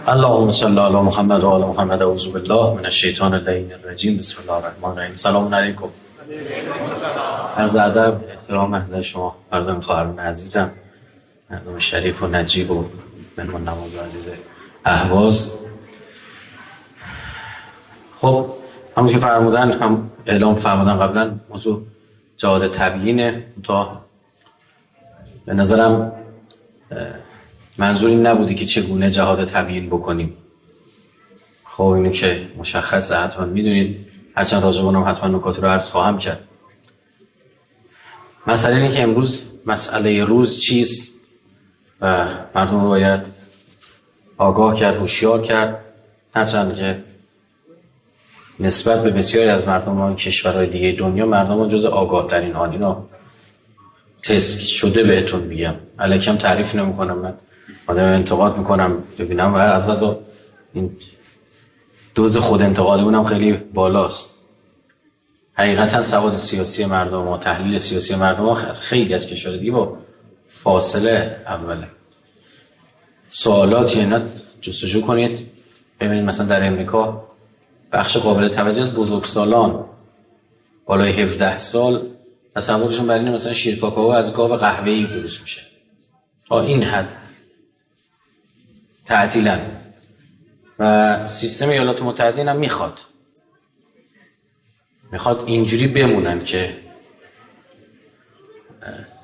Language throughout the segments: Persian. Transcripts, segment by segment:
اللهم صل علی محمد و آل محمد. اعوذ بالله من الشیطان اللعین الرجیم. بسم الله الرحمن الرحیم. سلام علیکم. از ادب احترام حضرت شما مردم خواهران عزیزم، مردم شریف و نجیب و مهمان نواز و عزیز اهواز. خب همون که فرمودن، هم اعلام فرمودن قبلا، موضوع جهاد تبیینه. تا به نظرم منظور این نبودی که چگونه جهاد تبیین بکنیم. خب اینو که مشخصه، حتما میدونید، هرچند راجع به اونم حتما نکاتی رو عرض خواهم کرد. مسئله اینه که امروز مسئله روز چیست و مردم رو باید آگاه کرد، هوشیار کرد، هرچند که نسبت به بسیاری از مردم کشورهای دیگه دنیا مردم جز آگاه ترین حال. اینا تست شده بهتون میگم، الکم تعریف نمی‌کنم، من آدم انتقاد میکنم ببینم و از غذا این دوز خود انتقاد اونم خیلی بالاست. حقیقتا سواد سیاسی مردم و تحلیل سیاسی مردم از خیلی از کشورهای دیگه با فاصله اوله. سوالاتی اینا جستجو کنید ببینید، مثلا در امریکا بخش قابل توجه از بزرگسالان بالای 17 سال تصورشون بر اینه مثلا شیر کاکائو از گاو قهوه‌ای درست میشه. تا این حد تعطیلاً. و سیستم ایالات متحده هم میخواد اینجوری بمونن که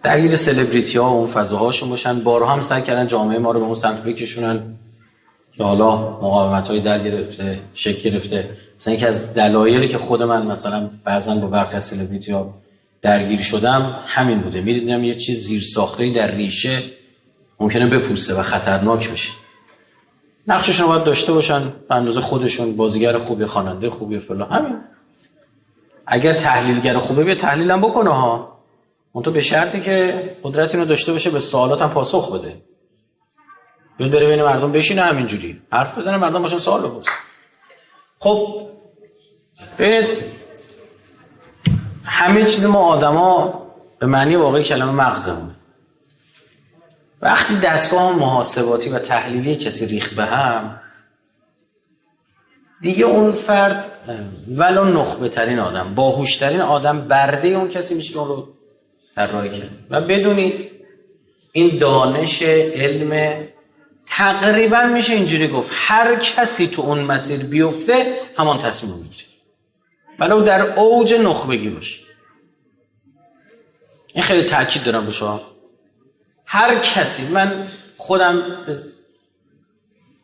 درگیر سلبریتی ها و اون فضاهاشون باشن. بارها هم سعی کردن جامعه ما رو به اون سمت بکشونن که حالا مقاومت های در گرفته، شکل گرفته. مثلا یکی از دلایلی که خود من مثلا بعضا با برخی از سلبریتی ها درگیر شدم همین بوده. میدیدم یه چیز زیر ساخته‌ای در ریشه ممکنه بپوسته و خطرناک بشه. نقششون باید داشته باشن به اندازه خودشون، بازیگر خوبی، خواننده خوبی، فلان. همین. اگر تحلیلگر خوبه بیا تحلیل هم بکنه ها، اون تو به شرطی که قدرت اینو داشته باشه به سوالات هم پاسخ بده. بیاد بره بین مردم بشینه همینجوری حرف بزنه، مردم باشن سوال بپرسن. خب ببینید، همه چیز ما آدما به معنی واقعی کلمه مغزمونه. وقتی دستگاه محاسباتی و تحلیلی کسی ریخت به هم، دیگه اون فرد ولو نخبه ترین آدم، باهوش ترین آدم، برده اون کسی میشه که اون رو طراحی کرد. و بدونید این دانش علم تقریبا میشه اینجوری گفت هر کسی تو اون مسیر بیفته همان تصمیم میگیره، ولو در اوج نخبگی باشه. این خیلی تاکید دارم روش. هر کسی، من خودم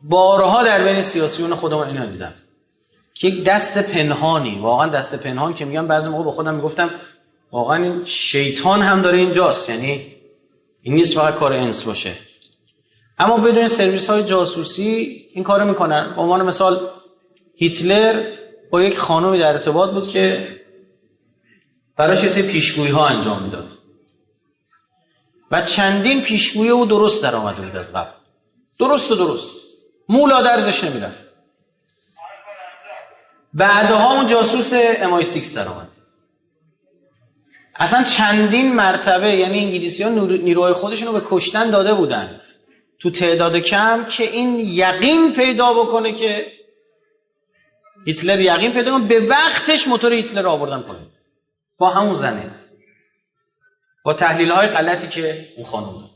بارها در بین سیاسیون خودم اینو دیدم که یک دست پنهانی، واقعا دست پنهان که میگم، بعضی موقع با خودم میگفتم واقعا این شیطان هم داره اینجاست، یعنی این نیست فقط کار انس باشه. اما بدون سرویس های جاسوسی این کارو میکنن. به عنوان مثال هیتلر با یک خانومی در ارتباط بود که براش یه سری پیشگویی ها انجام میداد و چندین پیشگویی او درست در آمده بود از قبل. درست مولا درزش نمیرفت. بعدها اون جاسوس MI6 در آمد. اصلا چندین مرتبه، یعنی انگلیسی ها نیروهای خودشون رو به کشتن داده بودن تو تعداد کم که این یقین پیدا بکنه که هیتلر یقین پیدا کنه. به وقتش موتور هیتلر رو آوردن پایین با همون زنه، با تحلیل های غلطی که اون خانم داد.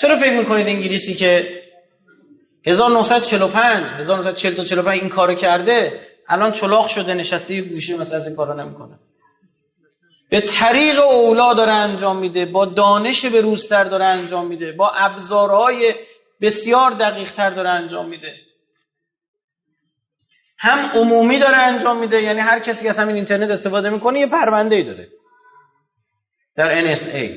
چرا فکر میکنید انگلیسی که 1940 تا 45 این کارو کرده الان چلاق شده نشسته یه گوشه مثلا از این کارا نمیکنه؟ به طریق اولا داره انجام میده، با دانش بروزتر داره انجام میده، با ابزارهای بسیار دقیق‌تر داره انجام میده. هم عمومی داره انجام میده، یعنی هر کسی که از همین اینترنت استفاده میکنه یه پرونده‌ای داره در NSA.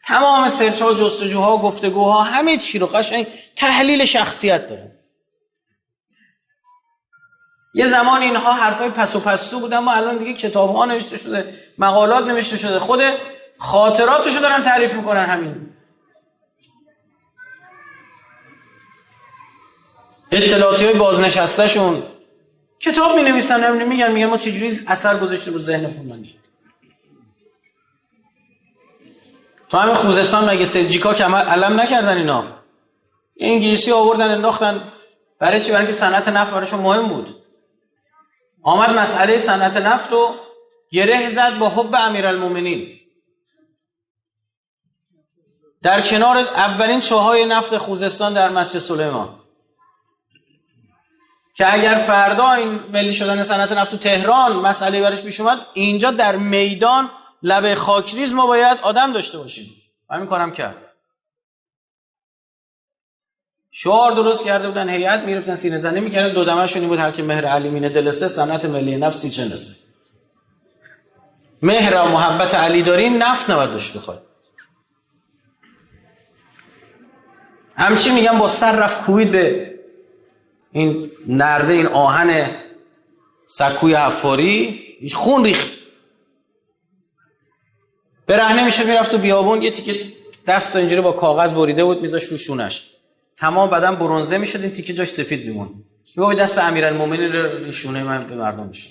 تمام سرچ ها، جستجوها، گفتگوها، همه چی رو قشنگ تحلیل شخصیت داره. یه زمان اینها حرفای پس و پستو بودن، اما الان دیگه کتاب ها نوشته شده، مقالات نوشته شده، خود خاطراتشو دارن تعریف میکنن. همین اطلاعاتی های بازنشسته شون کتاب می نویسن، میگن ما چجوری اثر گذاشته رو ذهن فلانی. تو همین خوزستان مگه سلجیکا که علم نکردن اینا؟ انگلیسی آوردن انداختن. برای چی؟ برای اینکه صنعت نفت براشون مهم بود. آمد مسئله صنعت نفت رو گره زد با حب امیرالمومنین. در کنار اولین چاهای نفت خوزستان در مسجد سلیمان که اگر فردا این ملی شدن صنعت نفت تو تهران مسئله برش پیش اومد، اینجا در میدان لبه خاکریز ما باید آدم داشته باشیم. همین کارم کرد. شعار درست کرده بودن، هیئت میرفتن سینه زنی میکردن، دو دمشون این بود هر که مهر علی مینه دلسه صنعت ملی نفت سی چنسه. مهر و محبت علی دارین، نفت نباید داشت بخواد. همچی میگم با سر رفت کوبید به این نرده، این آهن سکوی حفاری، خون ریخت. برهنه میشه میرفت تو بیابون، یه تیکه دست اینجوری با کاغذ بریده بود میذاش رو شونش، تمام بدن برنزه میشد، این تیکه جاش سفید میمون. میگه دست امیرالمومنین رو شونه من به مردم میشد.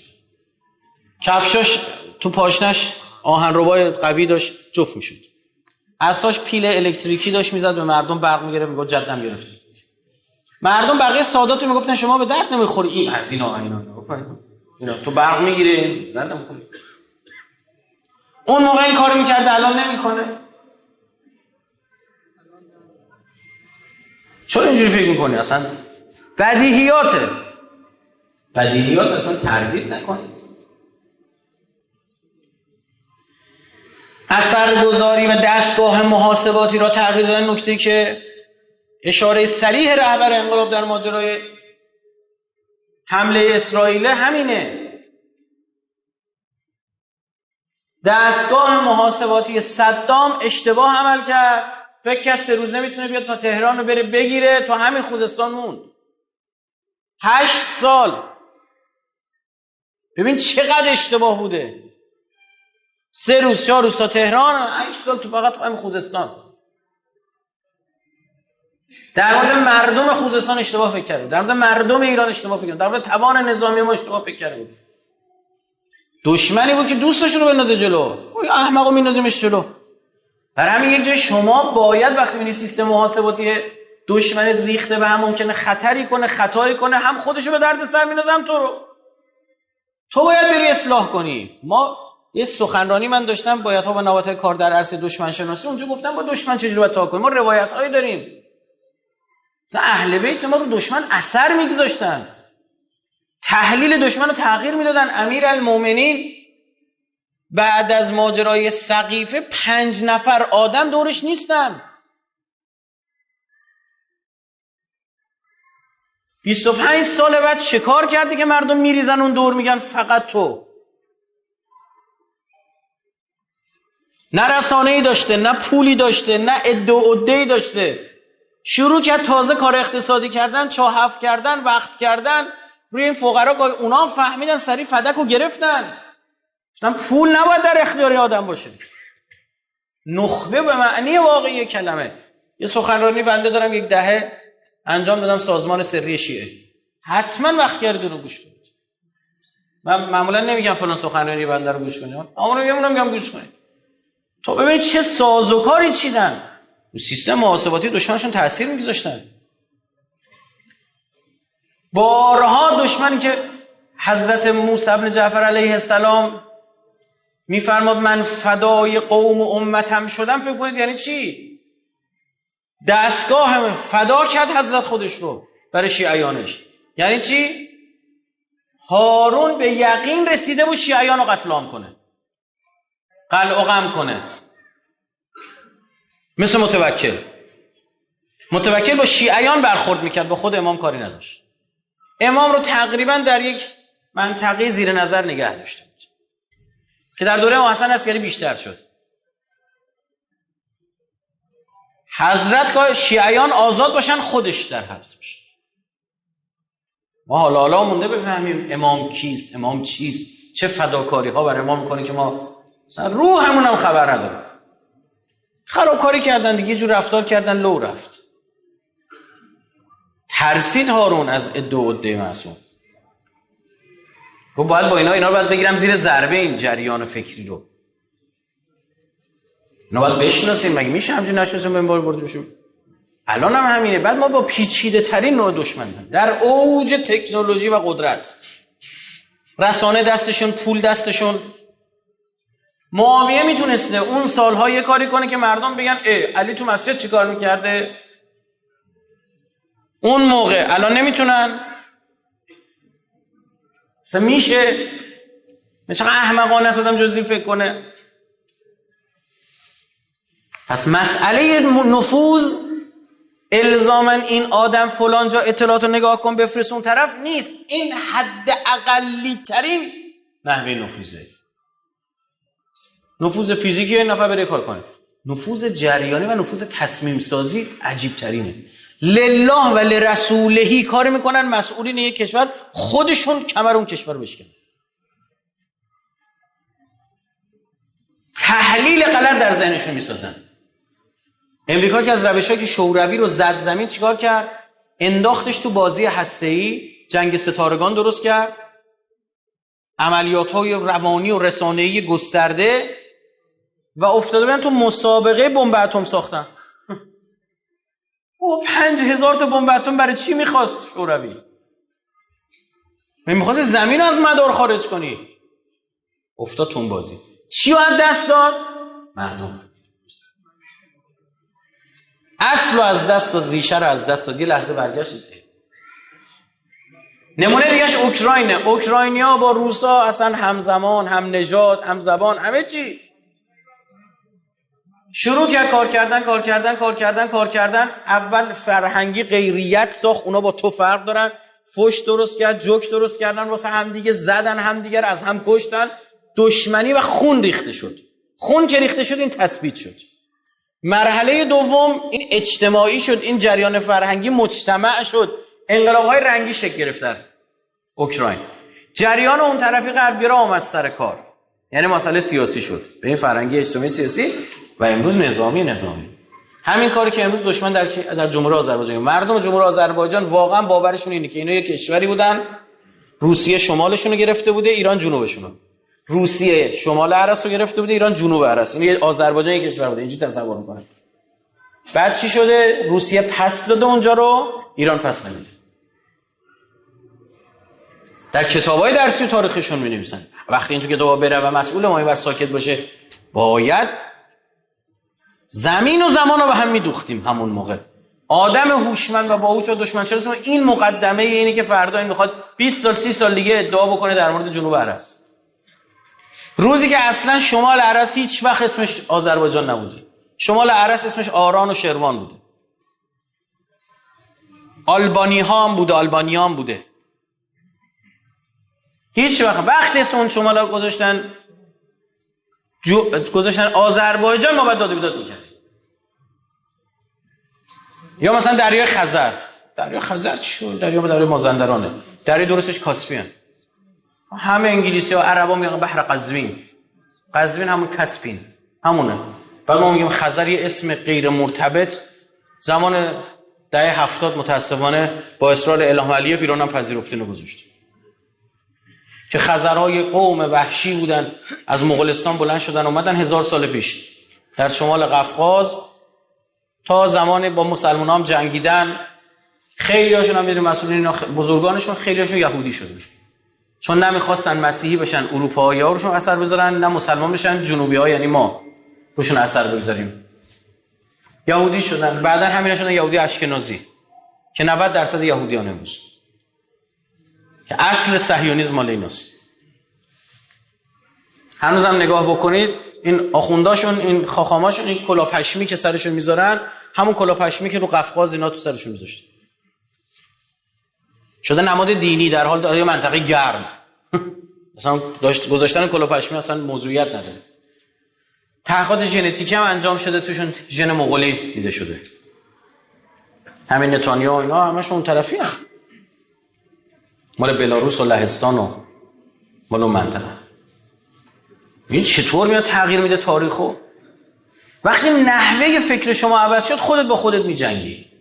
کفشاش تو پاشنش آهن ربای قوی داشت، جفت میشد. اساش پیل الکتریکی داشت میزد به مردم، برق میگرفت، میگه جدم گرفت. مردم بقیه سادات میگفتن شما به درد نمیخوری، این از اینا تو برق میگیره درد نمیخوری. اون موقع این کارو میکرد، الان نمیکنه. چرا اینجوری فکر میکنی؟ اصلا بدیهیاته. بدیهیات اصلا تردید نکنید. اثرگذاری و دستگاه محاسباتی را تغییر دادن. نکته که اشاره صریح رهبر انقلاب در ماجرای حمله اسرائیل همینه. دستگاه محاسباتی صدام اشتباه عمل کرد، فکر کرد 3 روزه میتونه بیاد تا تهران رو بره بگیره، تو همین خوزستان موند 8 سال. ببین چقدر اشتباه بوده. 3 روز 4 روز تا تهران، 8 سال تو فقط تو همین خوزستان. در مورد مردم خوزستان اشتباه فکر کرد، در مورد مردم ایران اشتباه فکر کرد، در مورد توان نظامی ما اشتباه فکر کرد. دشمنی بود که دوستش رو بندازه جلو، احمقو میندازیمش جلو. برای همین یک جای شما باید وقتی می‌بینی سیستم محاسباتی دشمن ریخته به هم، ممکنه خطری کنه، خطایی کنه، هم خودشو به درد سر میندازه هم تو باید بری اصلاح کنی. ما یه سخنرانی من داشتم با ها و نوبت کار در عرصه دشمن شناسی، اونجا گفتم با دشمن چجوری باید تا کنیم. ما روایت‌هایی داریم مثلا اهل بیت ما رو دشمن اثر می‌گذاشتن، تحلیل دشمن رو تغییر میدادن. امیرالمومنین بعد از ماجرای سقیفه 5 نفر آدم دورش نیستن. 25 سال بعد شکار کردی که مردم میریزن اون دور میگن فقط تو. نه رسانه‌ای داشته، نه پولی داشته، نه عده‌ای داشته. شروع کرد تازه کار اقتصادی کردن، چاه حفر کردن، وقف کردن روی این فقرا. اونا هم فهمیدن، سریع فدکو گرفتن. گفتن پول نباید در اختیار آدم باشه. نخبه به معنی واقعی کلمه. یه سخنرانی بنده دارم 1 دهه انجام دادم، سازمان سری شیعه. حتما وقت گردون رو گوش کنید. من معمولا نمیگم فلان سخنرانی بنده رو گوش کنید، اما میگم گوش کنید تا ببینید چه سازوکاری چیدن. سیستم محاسباتی دشمنشون تأثیر میگذاشتن. بارها دشمنی که حضرت موسی بن جعفر علیه السلام میفرماد من فدای قوم و امتم شدم، فکر کنید یعنی چی؟ دستگاه فدا کرد حضرت خودش رو برای شیعیانش. یعنی چی؟ هارون به یقین رسیده بود شیعیان رو قتل عام کنه، قلع و قم کنه. مثل متوکل با شیعیان برخورد میکرد، با خود امام کاری نداشت. امام رو تقریبا در یک منطقه زیر نظر نگه داشته بود که در دوره حسن عسکری بیشتر شد. حضرت که شیعیان آزاد باشن، خودش در حبس باشه. ما حالا مونده بفهمیم امام کیست، امام چیست، چه فداکاری ها بر امام میکنه که ما روحمون هم خبر نداریم. خرابکاری کردن دیگه، جور رفتار کردن، لو رفت. ترسید هارون از عده معصوم. گفت باید با اینا رو باید بگیرم زیر ضربه، این جریان فکری رو. اینا باید بشناسیم. مگه میشه همچین نشناسیم به این بار برده بشیم؟ الان هم همینه. بعد ما با پیچیده ترین نوع دشمن در اوج تکنولوژی و قدرت، رسانه دستشون، پول دستشون. معاویه میتونسته اون سالها یه کاری کنه که مردم بگن علی تو مسجد چی کار میکرده اون موقع، الان نمیتونن. اصلا میشه؟ چقدر احمقانه است آدم جزئی فکر کنه. پس مسئله نفوذ الزاماً این آدم فلان جا اطلاعاتو نگاه کن بفرست اون طرف نیست. این حد اقلی ترین نحوه نفوذه. نفوذ فیزیکی این نفر بره کار کنه. نفوذ جریانی و نفوذ تصمیم سازی عجیب ترینه. لله و لرسولهی کار میکنن مسئولین یک کشور خودشون کمر اون کشور بشکنن. تحلیل غلط در ذهنشون میسازن. امریکا که از روشایی که شوروی رو زد زمین چیکار کرد؟ انداختش تو بازی هسته‌ای، جنگ ستارگان درست کرد، عملیات‌های روانی و رسانه‌ای گسترده و افتاده بودن تو مسابقه بمب اتم ساختن. او 5000 تا بمب اتم برای چی می‌خواست شوروی؟ می‌خواست زمین از مدار خارج کنی. افتاد تو بازی. چی رو از دست داد؟ مردم. اصل رو از دست داد، ریشه رو از دست داد. یه لحظه برگشت. نمونه دیگهش اوکراینه. اوکراینیا با روسا اصلا همزمان، هم نژاد، هم زبان، همه چی. شروع کرد کار کردن. اول فرهنگی غیریت ساخت، اونا با تو فرق دارن. فوش درست کرد، جوک درست کردن واسه همدیگه، زدن همدیگر، از هم کشتن. دشمنی و خون ریخته شد. خون که ریخته شد این تثبیت شد. مرحله دوم این اجتماعی شد، این جریان فرهنگی مجتمع شد. انقلاب‌های رنگی شکل گرفت در اوکراین. جریان اون طرفی غربی را آمد سر کار. یعنی مسئله سیاسی شد. به این فرهنگی اجتماعی سیاسی و امروز نظامی. همین کاری که امروز دشمن در جمهوری آذربایجان، مردم جمهوری آذربایجان واقعا باورشون اینه که اینا یک کشوری بودن، روسیه شمالشون رو گرفته بوده، ایران جنوبشون رو. روسیه شمال عرس رو گرفته بوده، ایران جنوب عرس. این آذربایجان یک کشور بوده. اینجوری تصور می‌کنن. بعد چی شده؟ روسیه پس داده اونجا رو، ایران پس نمیده. در کتابای درسی و تاریخشون می‌نویسن وقتی این تو کتابا بره و مسئول ما اینور ساکت باشه، باید زمین و زمان رو به هم می‌دوختیم همون موقع. آدم هوشمند و باهوش و دشمن شناس این مقدمه اینه که فردا این می‌خواد 20 سال 30 سال دیگه ادعا بکنه در مورد جنوب عرس. روزی که اصلا شمال عرس هیچ وقت اسمش آذربایجان نبوده. شمال عرس اسمش آران و شروان بوده. آلبانی هم بوده. هیچ وقت اسم اون شمال ها گذاشتن آذربایجان ما باید داده بیداد میکردیم. یا مثلا دریای خزر چی؟ دریای مازندرانه. دریای درستش کاسپیان. همه انگلیسی ها عربا میگن بحر قزوین همون کاسپین همونه. بعد ما میگیم خزر یه اسم غیر مرتبط. زمان دهه 70 متاسفانه با اصرار الهام علیف ایران هم پذیرفته نگذاشت که خزرهای قوم وحشی بودن، از مغولستان بلند شدن اومدن 1000 سال پیش در شمال قفقاز تا زمان با مسلمان هم جنگیدن. خیلی هاشون هم دیدیم مسئولین بزرگانشون خیلی هاشون یهودی شدن چون نمیخواستن مسیحی بشن، اروپایی ها روشون اثر بذارن، نه مسلمان بشن، جنوبی ها یعنی ما روشون اثر بگذاریم. یهودی شدن. بعدن همین شدن یهودی اشکنازی که 90% یهودیان امروز که اصل صهیونیسم مال ایناست. هنوزم نگاه بکنید این آخونداشون، این خاخاماشون، این کلاه پشمی که سرشون میذارن همون کلاه پشمی که رو قفقاز اینا تو سرشون میذاشتن. شده نماد دینی در حال داره منطقه گرم. مثلا گذاشتن کلاه پشمی اصلا موضوعیت نداره. تحقیقات ژنتیکی هم انجام شده، توشون ژن مغولی دیده شده. همین نتانیاهو اینا همشون اون طرفی هم. مال بلاروس و لهستان و مال اون منطقه. این چطور میاد تغییر میده تاریخو؟ وقتی نحوه فکر شما عوض شد خودت با خودت میجنگی.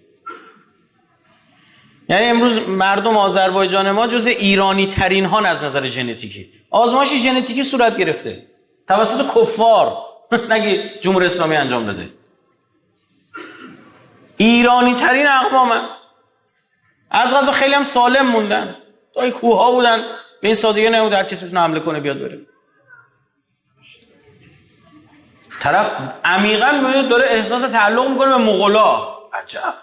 یعنی امروز مردم آذربایجان ما جز ایرانی ترین ها از نظر ژنتیکی. آزمایش ژنتیکی صورت گرفته توسط کفار، نگی جمهوری اسلامی انجام داده. ایرانی ترین اقوامن، از غذا خیلی هم سالم موندن، توی کوه ها بودن، به این سادگی نبود هر کسی بتونه حمله کنه بیاد بره. طرف عمیقا میبینید داره احساس تعلق میکنه به مغولا. عجب.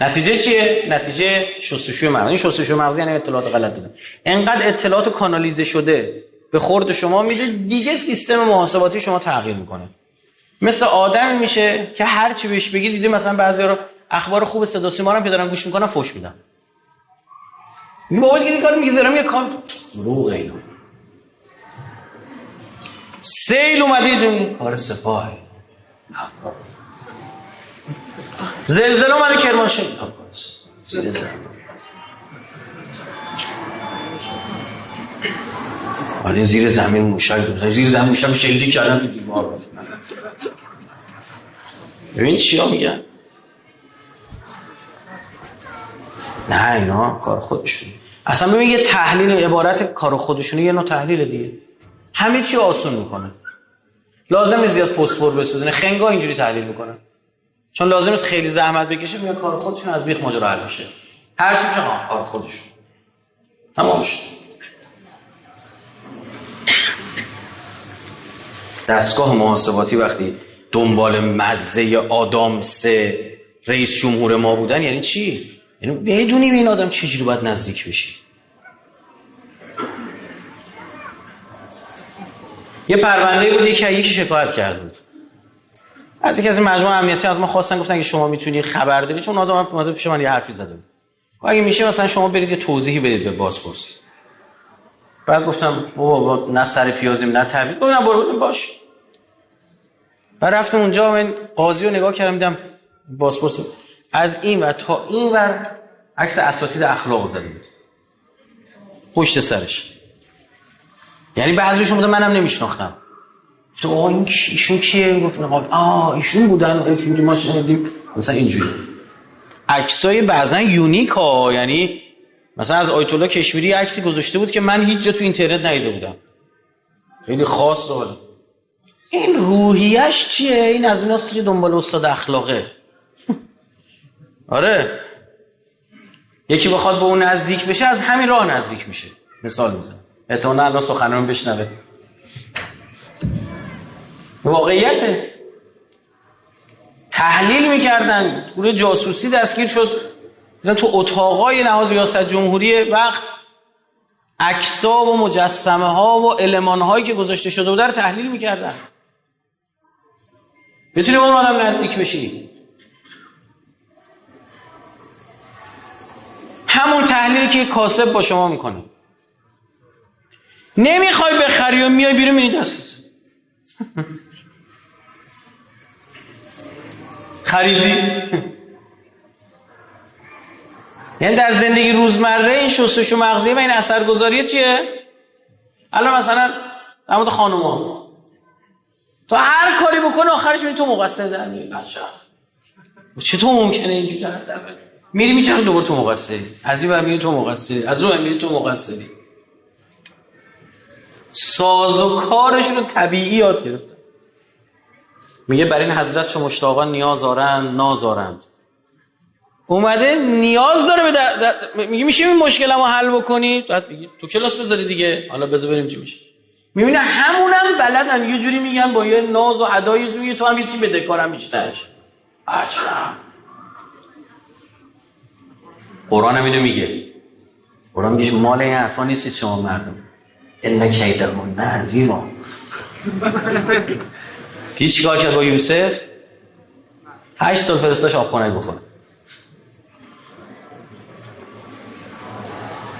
نتیجه چیه؟ نتیجه شستشوی مغزی. این شستشوی مغزی یعنی اطلاعات غلط دادن. انقدر اطلاعات کانالیزه شده به خورد شما میده، دیگه سیستم محاسباتی شما تغییر میکنه. مثل آدم میشه که هر چی بهش بگی، دیدی مثلا بعضیا رو اخبار خوب صدا سیما رو که دارن گوش میکنن فوش میدن. میگه بابا دیگه کار میگه دارم یه کار روغ اینا. سیل اومده جون کار سپاه. زلزله اومده کرمانشاه. زیر زمین. آره زیر زمین موشک دو. زیر زمین موشک شلیک کردن تو دیوار. ببین چیا میگن؟ نه اینا کار خودشونه. اصلا ببین یه تحلیل عبارت کار خودشونه، یه نوع تحلیل دیگه. همه چی آسون میکنه. لازم نیست زیاد فسفر بسوزونه. خنگا اینجوری تحلیل میکنن. چون لازم نیست خیلی زحمت بکشه، میگن کار خودشون از بیخ ماجرا حل میشه. هر چی بشه کار خودشون. تمام شد. دستگاه محاسباتی وقتی دنبال مزه آدام سه رئیس جمهور ما بودن یعنی چی؟ یعنی بدونی به این آدم چجوری باید نزدیک بشی. یه پرونده بود یکی شکایت کرده بود. از یکی از مجموعه امنیتی از ما خواستن، گفتن که شما میتونی خبر داری، چون آدم اومده پیش من یه حرفی زده بود. اگه میشه مثلا شما برید یه توضیحی بدید به بازپرسی. بعد گفتم بابا نه سر پیازیم نه تعویض. گفتم برو باش. بعد رفتم اونجا، من قاضی رو نگاه کردم، دیدم بازپرس از این ور تا این ور عکس اساتید اخلاق زده بود پشت سرش. یعنی بعضیشون بودن منم نمیشناختم. گفتم آقا این ایشون کیه؟ گفتم ایشون بودن اسم ما شنیدیم مثلا اینجوری. عکسای بعضن یونیک ها، یعنی مثلا از آیت الله کشمیری عکسی گذاشته بود که من هیچ جا تو اینترنت ندیده بودم. خیلی خاص بود. این روحیش چیه؟ این از اوناست که دنبال استاد اخلاقه. آره یکی بخواد به اون نزدیک بشه از همین راه نزدیک میشه. مثال میزنم، احتمالاً الان سخنرانی بشنوه. واقعیته. تحلیل میکردن، گروه جاسوسی دستگیر شد، دیدن تو اتاقای نهاد ریاست جمهوری وقت عکس‌ها و مجسمه ها و المان هایی که گذاشته شده بود رو تحلیل میکردن. بتونی به اون آدم نزدیک بشی. همون تحلیلی که کاسب با شما میکنه. نمیخوای بخری و میای بیرون میری دستت. خریدی؟ یعنی در زندگی روزمره این شستشو مغزی و این اثرگذاری چیه؟ الان مثلا در مورد خانوما تو هر کاری بکنه آخرش میری تو مقصر در میاری. چطور ممکنه اینجوری در میری میچرخی دوباره تو مقصری، از این ور میری تو مقصری، از اون ور میری تو مقصری. ساز و کارش رو طبیعی یاد گرفتن. میگه بر این حضرت چو مشتاقان نیاز آرند نازارند. اومده نیاز داره میگه میشه این مشکلمو حل بکنی؟ بعد میگه تو کلاس بذاری دیگه، حالا بذار بریم چی میشه. میبینه همونم بلدن یه جوری میگن با یه ناز و ادایی، میگه تو هم یه چی بده کارم بیشترش. عجب. قرآن هم اینو میگه. قرآن میگه مال این حرفا نیستید شما مردم. ان کیدهن عظیم. کی چیکار کرد با یوسف؟ 8 سال فرستاش آبخونه‌ای بخوره.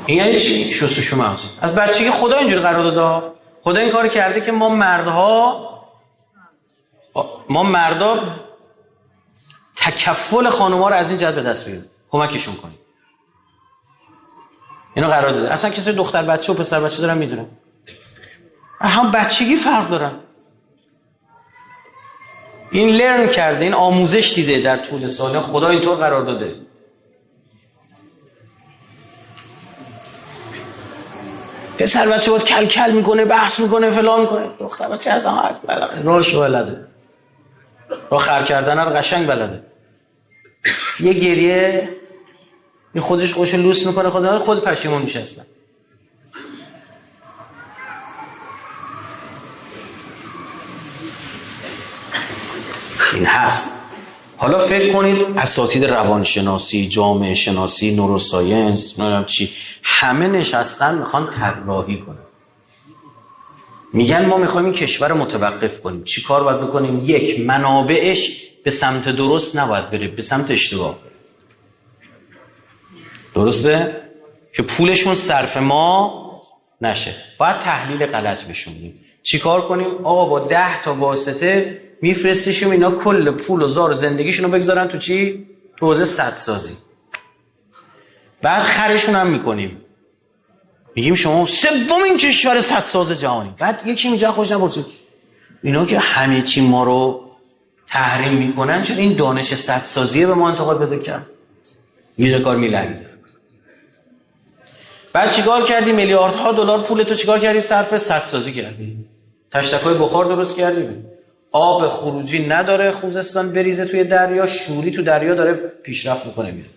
این یعنی چی؟ شستشو مغزی. از بچگی خدا اینجوری قرار داده. خدا این کار کرده که ما مردا تکفل خانوما رو از این جهت به دست بیاریم، کمکشون کنیم. اینو قرار داده. اصلا کسی دختر بچه و پسر بچه دارن میدونن. هم بچگی فرق دارن. این لرن کرده، این آموزش دیده در طول سال. خدا اینطور قرار داده. پسر بچه باید کل کل میکنه، بحث میکنه، فلان میکنه. دختر بچه از هم راهش بلده. راه خر کردن رو قشنگ بلده. یه گریه این خودش خوشو لوس میکنه، خود پشیمون میشه اصلا. این هست. حالا فکر کنید اساتید روانشناسی، جامعه شناسی، نوروساینس، نمیدونم چی، همه نشستن میخوان طراحی کنن. میگن ما میخوایم این کشور رو متوقف کنیم. چی کار باید بکنیم؟ یک، منابعش به سمت درست نباید بره، به سمت اشتباه. درسته؟ که پولشون صرف ما نشه. باید تحلیل غلط بشونیم. چی کار کنیم؟ آقا با 10 تا واسطه میفرستیشون اینا کل پول و زار و زندگیشون رو بگذارن تو چی؟ تو حوزه سدسازی. بعد خرشون هم میکنیم. میگیم شما سومین کشور سدساز جهانی. بعد یکی میگه خوش نپرسید اینا که همه چی ما رو تحریم میکنن چرا این دانش سدسازی به ما انتقال بده کرد؟ یه کار میلنگه. بعد چیکار کردی؟ میلیاردها دلار پول تو چیکار کردی؟ صرف سدسازی کردی. تشتکای بخار درست کردی. آب خروجی نداره خوزستان بریزه توی دریا، شوری تو دریا داره پیشرفت میکنه میره.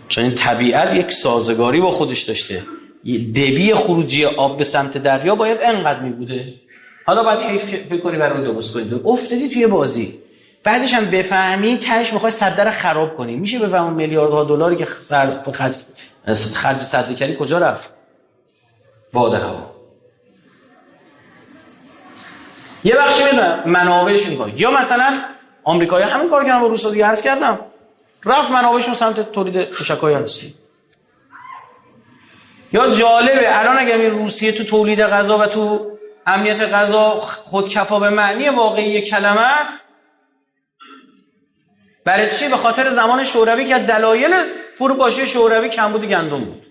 چون این طبیعت یک سازگاری با خودش داشته. دبی خروجی آب به سمت دریا باید انقدر میبوده. حالا باید فکر کنی برای درست کنی. افتادی توی بازی. بعدش هم بفهمی تهش میخوای سد رو خراب کنی. میشه بفهم میلیاردها دلاری که خرج سد کردی کجا رفت؟ باد هوا. یه بخشی میدونم منابعشون کار. یا مثلا آمریکایی‌ها همین کار کردن با روس‌ها دیگه، عرض کردم. رفت منابعشون سمت تولید تشک‌های هستی. یا جالبه الان اگر این روسیه تو تولید غذا و تو امنیت غذا خودکفا به معنی واقعی کلمه است، برای چی؟ به خاطر زمان شوروی که دلایل فروپاشی شوروی کمبود گندم بود.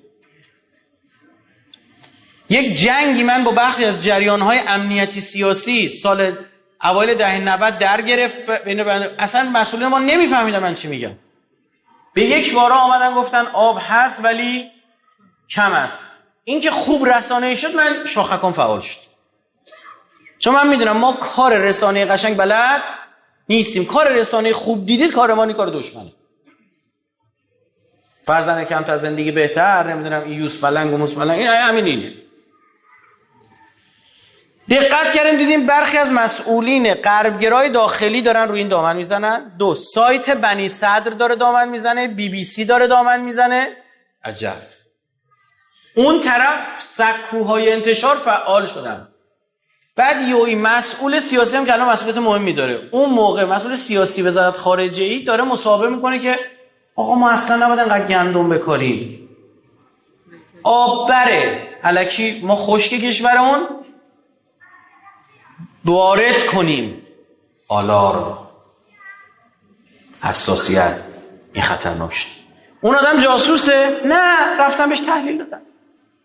یک جنگی من با برخی از جریان‌های امنیتی سیاسی سال اوایل دهه 90 در گرفت اصلا مسئولین ما نمیفهمیدن من چی میگم. به یک بارا آمدن گفتن آب هست ولی کم است. این که خوب رسانه‌ای شد من شاخکان فعال شد. چون من میدونم ما کار رسانه قشنگ بلد نیستیم. کار رسانه خوب دیدید کار ما نی، کار دشمنه. فرزند کمتر زندگی بهتر، نمیدونم این یوس بلنگ و موس بلنگ، این همینه. دقت کردیم دیدیم برخی از مسئولین غربگرای داخلی دارن روی این دامن میزنن. 2 سایت بنی صدر داره دامن میزنه، BBC داره دامن میزنه. عجب. اون طرف سکوهای انتشار فعال شدن. بعد یوی مسئول سیاسی هم که الان مسئولیت مهمی داره، اون موقع مسئول سیاسی وزارت خارجه ای داره مصاحبه میکنه که آقا ما اصلا نباید انقدر گندم بکاریم، آب بره الکی ما خشک کشورمون وارد کنیم. آلارم، حساسیت، این خطرناک شد. اون آدم جاسوسه؟ نه، رفتن بهش تحلیل دادن،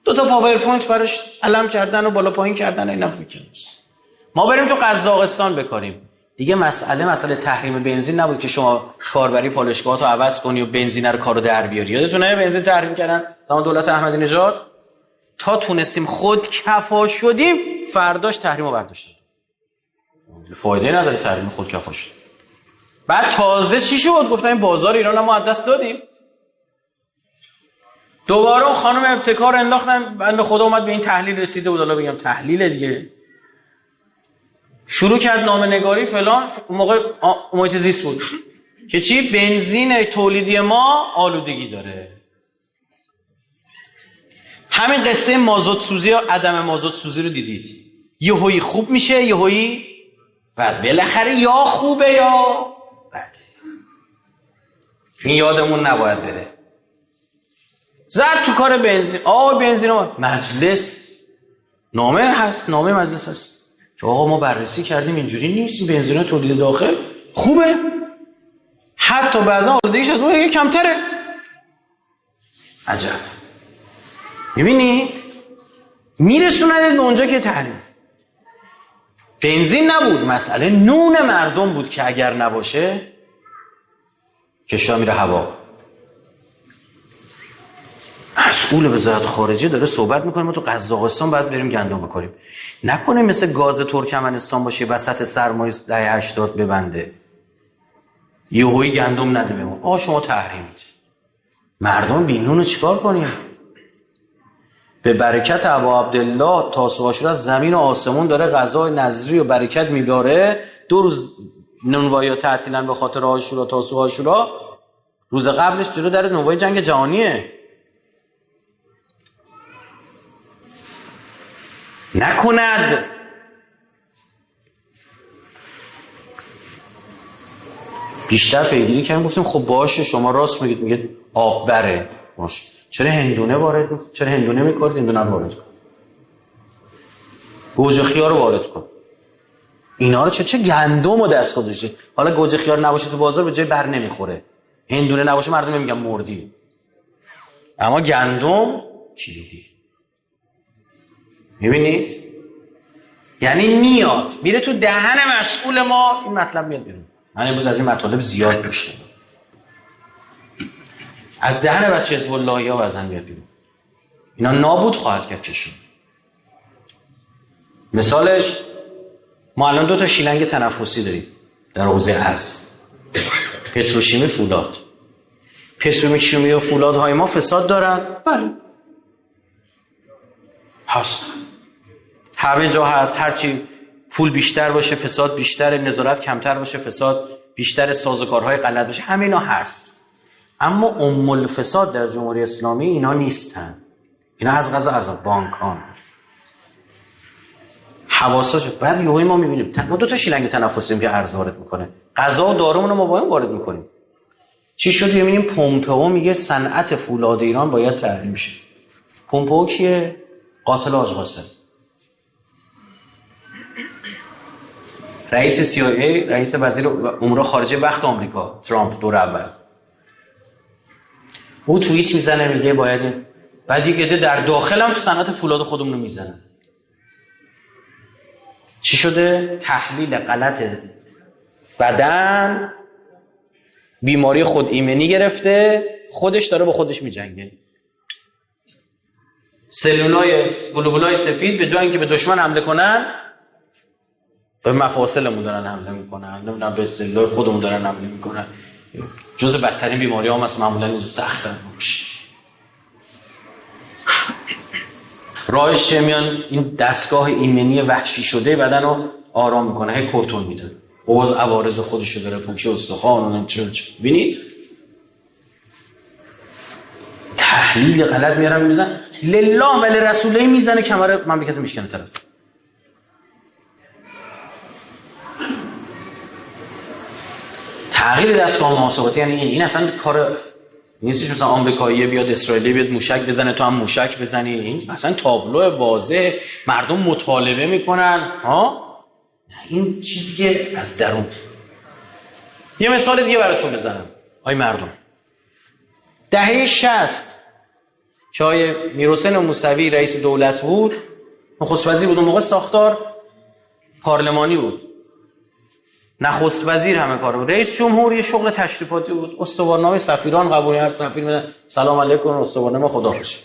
2 تا پاورپوینت براش علم کردن و بالا پایین کردن. اینم فکر نیست. ما بریم تو قزاقستان بکاریم. دیگه مسئله تحریم بنزین نبود که شما کاربری پالایشگاهاتو عوض کنی و بنزین رو کارو در بیاری. یادتونه بنزین تحریم کردن زمان دولت احمدی نژاد؟ تا تونستیم خود کفا شدیم فرداش تحریمو برداشت. فایده نداره تحریم خود کفا شد. بعد تازه چی شد؟ گفتن این بازار ایران ما از دست دادیم. دوباره اون خانم ابتکار انداختن، بنده خدا اومد به این تحلیل رسیده بود. حالا بگم تحلیل دیگه. شروع کرد نامه‌نگاری فلان. اون موقع محیط زیست بود که چی؟ بنزین تولیدی ما آلودگی داره. همین قصه مازوت سوزی یا عدم مازوت سوزی رو دیدید. یهویی خوب میشه، یهویی بعد بالاخره یا خوبه یا بده. این یادمون نباید بره. زد تو کار بنزین. آقا بنزین مجلس نامه هست، نامه مجلس هست که آقا ما بررسی کردیم اینجوری نیست، این بنزین تولید داخل خوبه، حتی بعضا آلودگیش از اون کمتره. عجب. میبینی؟ میرسوندید اونجا که تحریم. بنزین نبود، مسئله نون مردم بود که اگر نباشه کشور میره هوا. مسئول وزارت خارجه داره صحبت میکنه ما تو قزاقستان باید بریم گندم بکاریم. نکنه مثل گاز ترکمنستان باشه وسط سرمایه دهه 80 ببنده یهویی گندم نده بهمون. آقا شما تحریمید، مردم بینون رو چیکار کنیم؟ به برکت ابا عبدالله تاسوعا عاشورا از زمین و آسمون داره غذای نظری و برکت میباره. 2 روز نونوایی تعطیلن به خاطر عاشورا تاسوعا عاشورا، روز قبلش جلو در نونوایی جنگ جهانیه. نکند. بیشتر پیگیری کردیم، گفتیم خب باشه شما راست میگید، میگید آب بره باشه، چرا هندونه وارد میکنید؟ چرا هندونه میکنید؟ هندونه رو وارد کن، گوجه خیار رو وارد کن، اینا رو چه گندم رو دست گذاشته. حالا گوجه خیار نباشه تو بازار به جای بر نمیخوره، هندونه نباشه مردم میگن مردی، اما گندم کلیدی. میبینید؟ یعنی میاد میره تو دهن مسئول ما، این مطلب میاد بیرون. من امروز از این مطالب زیاد میشه، از دهن بچه حزب اللهی ها وزن میاد بیرون. اینا نابود خواهد کرد کشور. مثالش ما الان 2 تا شیلنگ تنفسی داریم در حوزه ارز، پتروشیمی، فولاد. پتروشیمی و فولادهای ما فساد دارن؟ بله هست، همه جا هست. هرچی پول بیشتر باشه فساد بیشتر، نظارت کمتر باشه فساد بیشتر، سازوکارهای غلط باشه، همه اینا هست. اما ام الفساد در جمهوری اسلامی اینا نیستن. اینا از قضا ارزان بانکان حواساشه. بعد یهویی ما میبینیم ما 2 تا شیلنگ تنفسیم که ارز وارد میکنه، غذا و دارومون رو ما با این وارد میکنیم. چی شد؟ میبینیم پومپئو میگه صنعت فولاد ایران باید تحریم شه. پومپئو کیه؟ قاتل حاج قاسم، رئیس CIA، رئیس وزیر امور خارجه وقت آمریکا، ترامپ دور اول. او توییت میزنه میگه باید این، بعد یک عده در داخل هم صنعت فولاد خودمون رو میزنن. چی شده؟ تحلیل غلط بدن، بیماری خود ایمنی گرفته، خودش داره با خودش میجنگه. گلوبولای سفید به جای اینکه به دشمن حمله کنن به مفاصلمون دارن حمله میکنن، نمیدونم به سلولای خودمون دارن حمله میکنن. جزء بدترین بیماری هم هست، معمولا اینجا سخت میشه. راهش چه؟ میان این دستگاه ایمنی وحشی شده بدن رو آرام میکنه، هی کورتون میده، باز عوارض خودشو داره، پوکی استخوان و چه ببینید تحلیل غلط میارن میزنن لله و لرسوله، میزنه کمر مملکت میشکنه طرف. تغییر دستگاه محاسباتی یعنی این اصلا کار نیستش مثلا آمریکایی بیاد اسرائیلی بیاد موشک بزنه تو هم موشک بزنی. این اصلا تابلو واضح، مردم مطالبه میکنن ها. این چیزی که از درون. یه مثال دیگه براتون بزنم آی مردم. دهه 60 که آقای میرحسین موسوی رئیس دولت بود، نخست وزیر بود، اون موقع ساختار پارلمانی بود، نخست وزیر همه کار بود، رئیس جمهور یه شغل تشریفاتی بود، استوارنامه سفیران قبولی، هر سفیر میاد سلام علیکم استوارنامه خدا حافظ،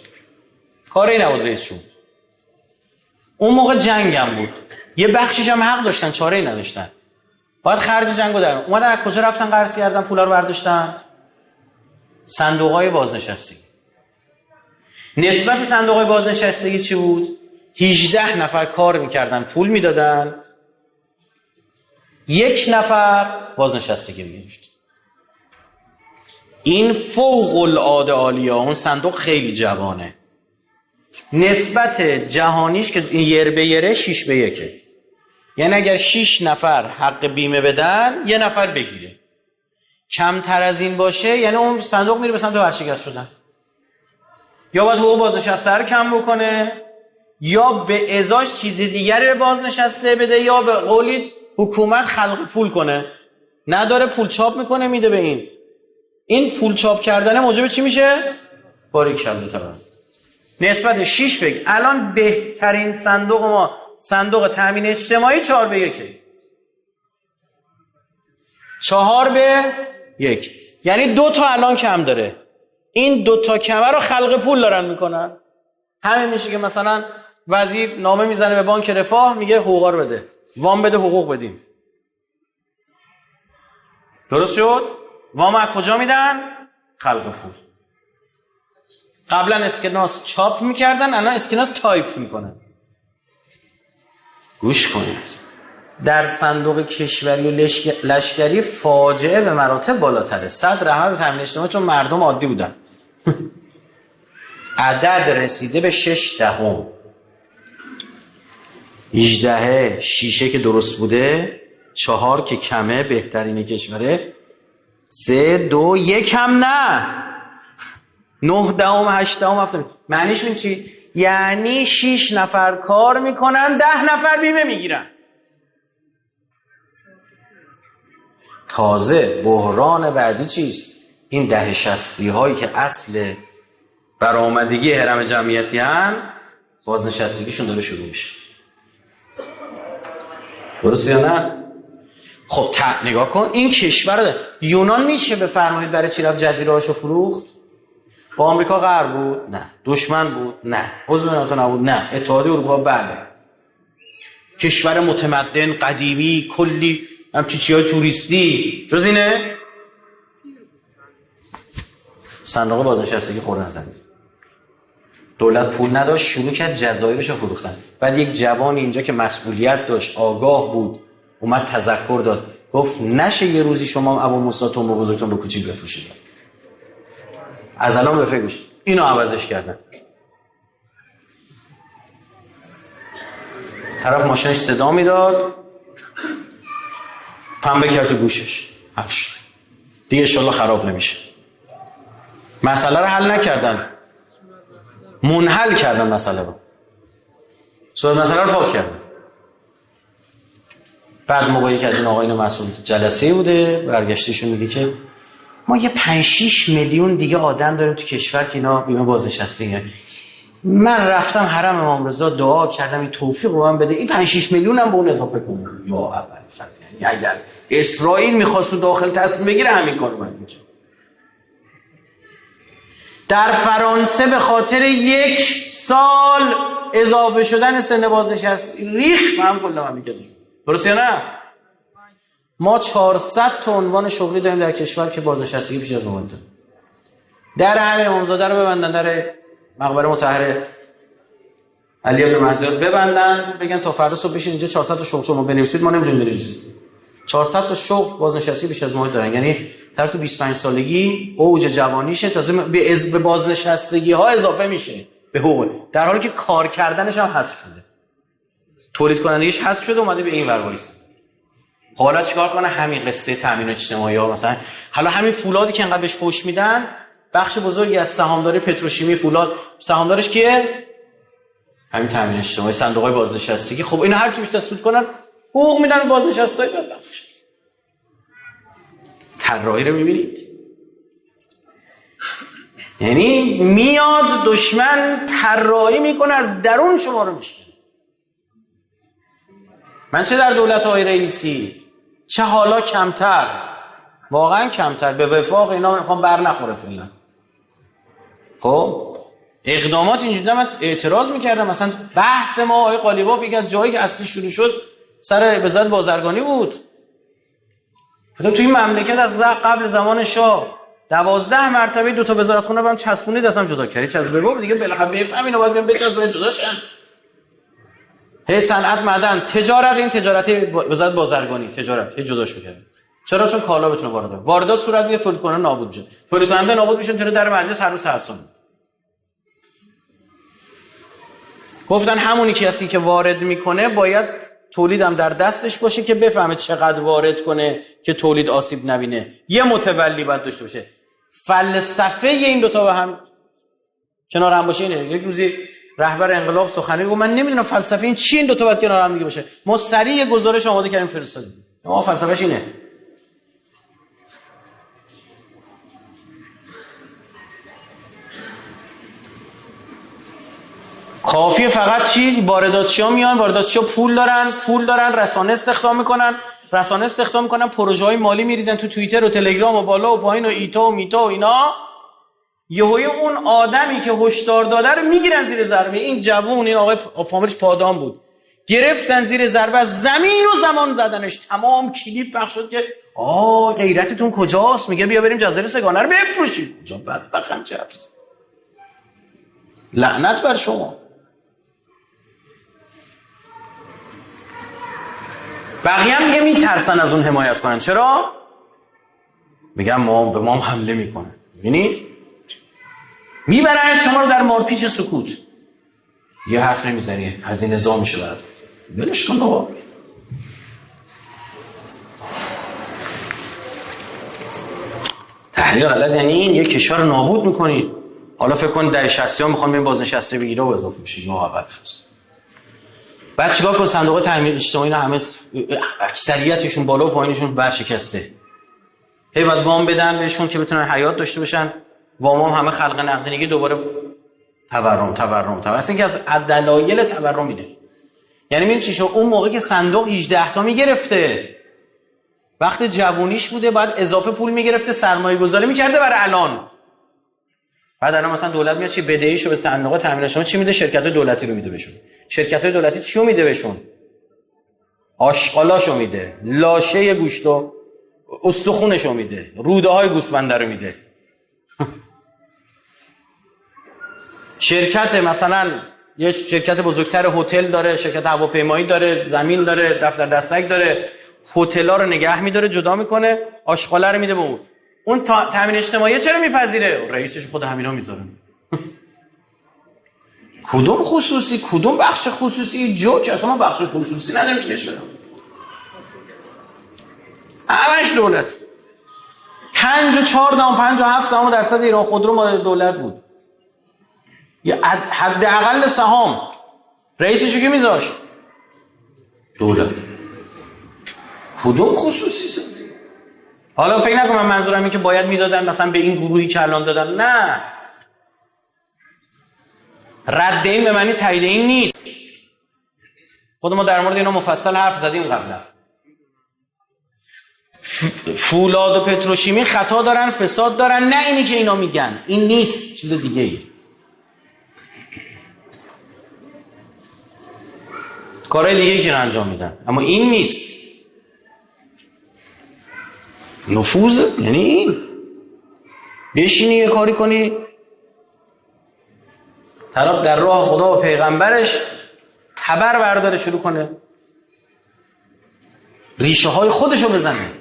کاری نبود رئیس جمهور. اون موقع جنگ هم بود، یه بخشش هم حق داشتن، چاره‌ای نداشتن، باید خرج جنگو در اومدن. از کجا رفتن قرض کردن پولا رو برداشتن؟ صندوق‌های بازنشستگی. نسبت صندوق‌های بازنشستگی چی بود؟ 18 نفر کار میکردن پول میدادن، 1 نفر بازنشستگی میگرفت. این فوق العاده عالیه. اون صندوق خیلی جوانه، نسبت جهانیش که این یر به یره 6 به 1، یعنی اگر 6 نفر حق بیمه بدن 1 نفر بگیره. کمتر از این باشه یعنی اون صندوق میره به سمت ورشکست شدن، یا باید حقوق بازنشسته رو کم بکنه، یا به ازاش چیز دیگری به بازنشسته بده، یا به قولی حکومت خلق پول کنه. نداره پول چاپ میکنه میده به این پول چاپ کردنه موجب چی میشه؟ باریکلا طبعا نسبت 6 بگ. الان بهترین صندوق ما صندوق تامین اجتماعی 4 به 1، 4 به 1، یعنی 2 تا الان کم داره. این دوتا کمر رو خلق پول دارن میکنن. همین میشه که مثلا وزیر نامه میزنه به بانک رفاه، میگه حقوقا رو بده، وام بده، حقوق بدیم. درست شد؟ وام از کجا میدن؟ خلق پول. قبلا اسکناس چاپ میکردن، الان اسکناس تایپ میکنن. گوش کنید، در صندوق کشوری و لشکری فاجعه به مراتب بالاتره. صد رحمت به تامین اجتماعی، چون مردم عادی بودن. عدد رسیده به 6/10. 18 شیشه که درست بوده، 4 که کمه بهترین کشوره، 3 2 1 هم نه، 9 دهم 8 دهم 7. معنیش این چی؟ یعنی 6 نفر کار میکنن، 10 نفر بیمه میگیرن. تازه بحران بعدی چیست؟ این 1060 هایی که اصل برآمدگی هرم جمعیتی هن، بازنشستگیشون داره شروع میشه. درسته یا نه؟ خب نگاه کن، این کشور یونان میشه بفرمایید برای چی رفت جزیره هاشو فروخت؟ با آمریکا قرار بود؟ نه. دشمن بود؟ نه. عضو ناتو نبود؟ نه. اتحادیه اروپا؟ بله. کشور متمدن قدیمی، کلی همچی چیزای توریستی، جز اینه صندوق بازنشستگی خوردن زمین. دولت پول نداشت، شروع کرد جزایرشو فروختن. بعد یک جوان اینجا که مسئولیت داشت، آگاه بود، اومد تذکر داد، گفت نشه یه روزی شما ابو موسی تون به بزرگتون به کوچیک بفروشید. از الان به فکر گوش. اینو عوضش کردن. طرف ماشینش صدا میداد، پنبه کرد تو گوشش، حلش دیگه انشالله خراب نمیشه. مسئله رو حل نکردن، منحل کردن مسئله رو، صورت مسئله رو پاک کردن. بعد ما با یک از این آقایون مسئول جلسه بوده، برگشتیشون میگه که ما یه 5-6 میلیون دیگه آدم داریم تو کشور که اینا بیمه بازنشستگی. من رفتم حرم امام رضا دعا کردم این توفیق رو من بده، این 5-6 میلیون هم به اون اضافه کنه. یا اول فضیل، اگر اسرائیل میخواست داخل تصمیم بگیره همین کارو باید میکرد. در فرانسه به خاطر 1 سال اضافه شدن سن بازنشستگی ریخ هم کل مملکتشون. درسته یا نه؟ ما 400 تا عنوان شغلی داریم در کشور که بازنشستگی پیش از مدت. در همین امامزاده رو ببندن، در مقبره مطهر علی بن منصور ببندن، بگن تا فردا صبح بشین اینجا 400 تا شغل شما بنویسید، ما نمیتونیم بنویسیم. 400 تا شغل بازنشستگی بیش از مدت دارن. یعنی طرف تو 25 سالگی اوج جوانیشه، تازه به بازنشستگی ها اضافه میشه به حقوق، در حالی که کار کردنش هم حذف شده، تولید کنندگیش حذف شده، اومده به این ور وایس. حالا چیکار کنه؟ همین قصه تامین اجتماعی ها، مثلا حالا همین فولادی که انقدر بهش فوش میدن، بخش بزرگی از سهامدار پتروشیمی فولاد سهامدارش کیه؟ همین تامین اجتماعی، صندوق‌های بازنشستگی. خب اینا هر چی بیشتر سود کنن حقوق میدن به بازنشستگی. طراحی رو میبینید؟ یعنی میاد دشمن طراحی میکنه از درون شما رو میشه. من چه در دولت‌های رئیسی، چه حالا کمتر، واقعا کمتر، به وفاق اینا میخوام بر نخوره فعلا. خب اقدامات اینجوری من اعتراض میکردم. مثلا بحث ما آقای قالیباف یک از جایی که اصلی شروع شد سر وزارت بازرگانی بود. تو این مملکت از قبل زمان شاه 12 مرتبه 2 تا وزارتخونه هم چسبونید، اصلا جدا کردید. چسبونه بابا دیگه بالاخره بفهم اینا باید بچسبونید جدا شن. هی صنعت، معدن، تجارت، این تجارتی وزارت بازرگانی، تجارت هی جداش می‌کردن. چرا؟ چون کالا بتونه وارد بشه. واردات صورت میگیره، تولید کننده نابود میشه. تولید کننده نابود میشن، چرا در مجلس هر روز تحسن. گفتن همونی کسی که وارد میکنه باید تولیدم در دستش باشه که بفهمه چقدر وارد کنه که تولید آسیب نبینه. یه متولی باید داشته باشه. فلسفه این دو تا با هم کنار هم باشه. اینه یک روزی رهبر انقلاب سخنرانی گفت من نمیدونم فلسفه این چی، این دو تا باید کنار هم دیگه باشه. ما سریع گزارش آماده کردیم فرستادیم. ما فلسفه‌اش اینه. کافیه فقط چی؟ وارداتچی‌ها میان، وارداتچی‌ها پول دارن، رسانه استخدام میکنن، پروژه‌های مالی میریزن تو توییتر و تلگرام و بالا و پایین و ایتا و میتا و اینا. یهوی اون آدمی که هشدار داده رو میگیرن زیر ضربه. این جوون، این آقای فامیلش پادام بود، گرفتن زیر ضربه، از زمین و زمان زدنش. تمام کلیپ پخش شد که غیرتتون کجاست؟ میگه بیا بریم جزایر سگانه رو بفروشیم. کجا بدبختم چه حرفی. لعنت بر شما. بقیه هم میگه میترسن از اون حمایت کنن. چرا؟ میگن به ما هم حمله میکنن. ببینید میبرن شما رو در مارپیچ سکوت. یه حرف نمیزنی، هزینه زا میشه برات. ولش کن بابا. تحلیل غلط یعنی این یک کشور رو نابود میکنی. حالا فکر کن در 60 ها میخوان ببین بازنشسته بگیره و اضافه میشه یا اول فصل. بعد چیکار کنه؟ صندوق تامین اجتماعی رو همه اکثریتشون بالا و پایینشون برشکسته. هی بعد وام بدن بهشون که بتونن حیات داشته باشن. وام همه خلق نقدینگی، دوباره تورم. اصلا که از دلایل تورم میده. یعنی ببین چی شو، اون موقع که صندوق 18 تا میگرفته، وقت جوونیش بوده، بعد اضافه پول میگرفته، سرمایه گذاری میکرده برای الان. بعد الان مثلا دولت میاد چی بدهیشو به صندوق تامین اجتماعی چی میده؟ شرکت دولتی رو میده بهشون. شرکت دولتی چیو میده بهشون؟ آشغالاشو میده، لاشه گوشت و استخونشو میده، روده های گوسفند رو میده. شرکت مثلا یه شرکت بزرگتر هتل داره، شرکت هواپیمایی داره، زمین داره، دفتر دستک داره، هتل‌ها رو نگه می‌داره، جدا میکنه، آشغاله رو میده به اون تامین اجتماعی چرا میپذیره؟ رئیسش خود همینا میذاره. کدوم خصوصی، کدوم بخش خصوصی؟ جوک. اصلا ما بخش خصوصی نداریم که کشور. همش دولت. 5.4-5.7% ایران خودرو مال دولت بود. یا حداقل سهام رئیسشو که میذاشت دولت. کدوم خصوصی سازی؟ حالا فکر نکن من منظورم این که باید میدادن مثلا به این گروهی که الان دادن. نه، رد این به معنی تایید این نیست. خود ما در مورد اینا مفصل حرف زدیم قبلا. فولاد و پتروشیمی خطا دارن، فساد دارن، نه اینی که اینا میگن. این نیست، چیز دیگه ای. کارهای دیگه ای که انجام میدن، اما این نیست. نفوذ یعنی این بشینی یه کاری کنی، طرف در راه خدا و پیغمبرش تبر برداره شروع کنه ریشه های خودشو بزنه.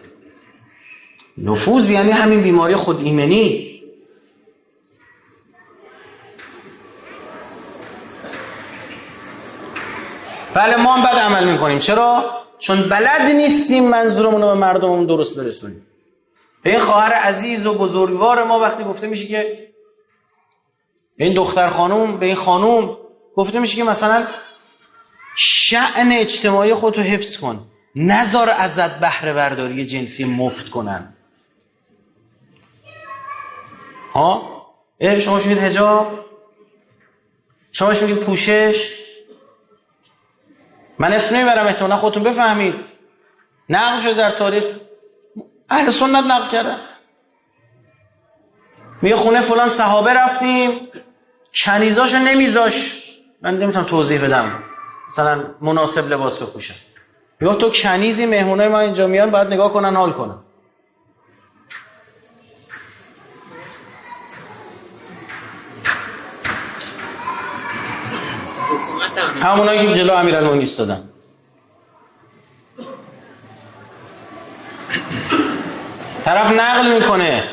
نفوذ یعنی همین بیماری خود ایمنی. بله ما هم بد عمل میکنیم. چرا؟ چون بلد نیستیم منظورمون رو به مردممون درست برسونیم. به این خواهر عزیز و بزرگوار ما وقتی گفته میشه که به این دختر خانوم، به این خانوم گفته میشه که مثلا شأن اجتماعی خودتو حفظ کن، نذار ازت بهره برداری جنسی مفت کنن. ها؟ شما میگید حجاب، شما میگید پوشش. من اسم نمیبرم، احتمالا خودتون بفهمید. نقل شده در تاریخ، اهل سنت نقل کردن. میگه خونه فلان صحابه رفتیم، کنیزاشو نمیذاش، من نمیتونم توضیح بدم، مثلا مناسب لباس بپوشن. میگه تو کنیزی، مهمونای ما اینجا میان باید نگاه کنن، حال کنن. همونایی که جلو امیرالمومنین ایستادن. طرف نقل میکنه،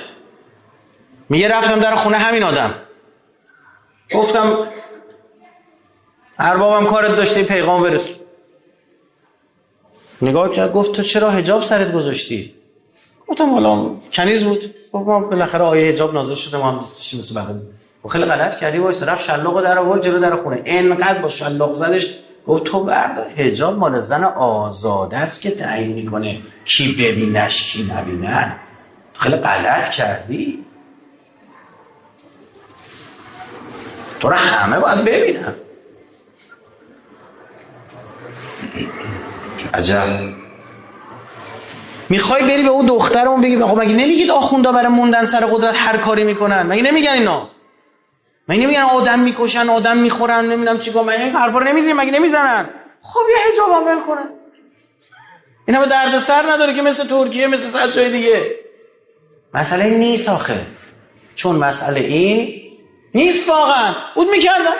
میگه رفتم در خونه همین آدم، گفتم اربابم کارت داشته پیغام برسون. نگاه کرد گفت تو چرا حجاب سرت گذاشتی؟ گفتم والا کنیز بود. گفتم بالاخره آیه حجاب نازل شده، ما هم دستشیم مثل بقیه. خیلی غلط کردی، وایس رفت شلاقو در آورد جلو در خونه، اینقدر با شلاق زدش. گفت تو بردار، حجاب مال زن آزاده است که تعیین میکنه کی ببینش کی نبینن. خیلی غلط کردی، تو رو همه باید ببینن. عجب. میخوای بری به اون دخترمون بگی آقا مگه نمیگید آخوندا برای موندن سر قدرت هر کاری میکنن؟ مگه نمیگن اینا؟ مگه نمیگن آدم میکشن، آدم میخورن، نمیدونم چیکار؟ مگه این حرفا رو نمیزنن؟ مگه نمیزنن؟ خب یه حجاب هم ول کنن. اینا به درد سر نداره که مثل ترکیه، مثل 100 جای دیگه. مسئله این نیست آخه. چون مسئله این نیست واقعا. بود میکردن.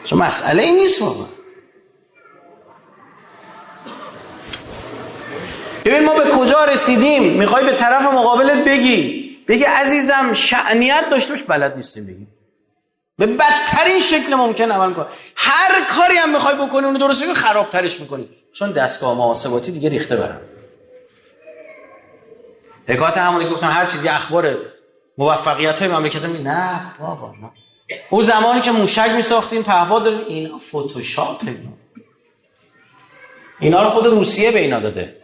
چون مسئله این نیست واقعا. ببین ما به کجا رسیدیم. میخوای به طرف مقابلت بگی عزیزم شأنیت داشته باش، بلد نیستیم بگی. به بدترین شکل ممکن عمل کن. هر کاری هم میخوای بکنی اونو درست کنی خرابترش میکنی. چون دستگاه محاسباتی دیگه ریخته برام. حکایت همونی که گفتم هر چی دیگه اخبار موفقیت‌های مملکت نه بابا نه. اون زمانی که موشک میساختیم پهپاد داریم اینا فتوشاپ اینا رو خود روسیه به اینا داده.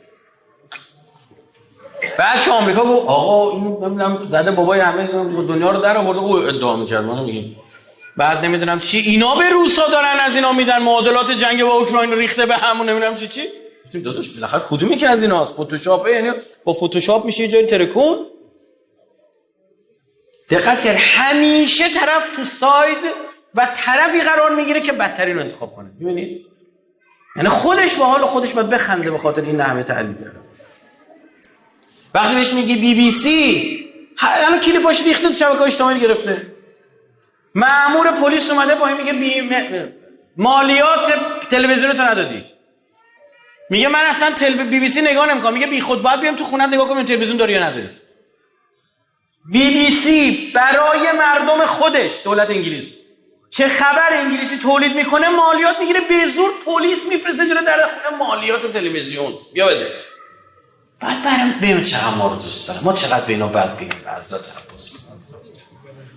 بعد که آمریکا گفت آقا این نمیدونم زده بابای همه دنیا رو در آورده، او ادعا می‌کرد ما نمیگیم. بعد نمیدونم چی اینا به روسا دارن از اینا میدن، معادلات جنگ با اوکراین رو ریخته به همون نمیدونم چی گفتیم داداش بالاخره کدومی که از ایناست؟ فتوشاپ. یعنی با فتوشاپ میشه یه جایی ترکون. دقت کرد همیشه طرف تو ساید و طرفی قرار میگیره که بدترین رو انتخاب کنه. می‌بینید؟ یعنی خودش با حال خودش باید بخنده به خاطر این نحوه تعلیل داره. وقتی بهش میگی بی بی سی الان کلیپاش ریخته تو شبکه‌های اجتماعی گرفته. مأمور پلیس اومده پایین میگه مالیات تلویزیونتو ندادی. میگه من اصلا بی بی سی نگاه نمیکنم. میگه بی خود باید بیام تو خونت نگاه کنم تلویزیون داری یا نداری. بی بی سی برای مردم خودش دولت انگلیس که خبر انگلیسی تولید میکنه مالیات میگیره، به زور پلیس میفرسته جلوی در خونه مالیات تلویزیون بیا بده. بعد برام چقدر ما رو دوست دارم، ما چقدر به اینا بد بگیم حضرت عباس.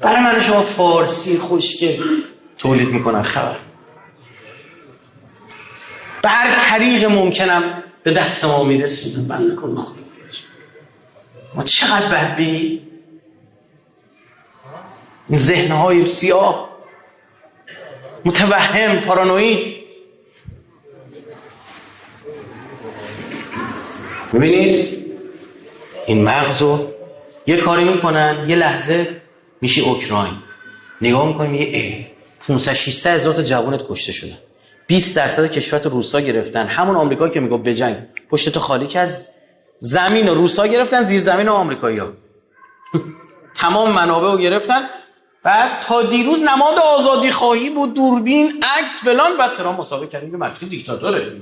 برای من شما فارسی خوشگل تولید میکنن خبر به هر طریق ممکنم به دست ما میرسونن. بنده کن خدا ما چقدر بد بگیم. این ذهنهای سیاه متوهم پارانوید. ببینید این مغزو یه کاری میکنن یه لحظه میشه اوکراین، نگاه میکنیم یه 500-600 هزار تا جوانت کشته شدن، 20% کشورت روسا گرفتن، همون آمریکا که میگه بجنگ پشتتو خالی که از زمین روسا گرفتن، زیر زمین آمریکایی‌ها تمام منابع رو گرفتن. بعد تا دیروز نماد آزادی خواهی بود، دوربین عکس فلان، بعد ترامپ مسابقه کردیم که مکسی دیکتاتوره.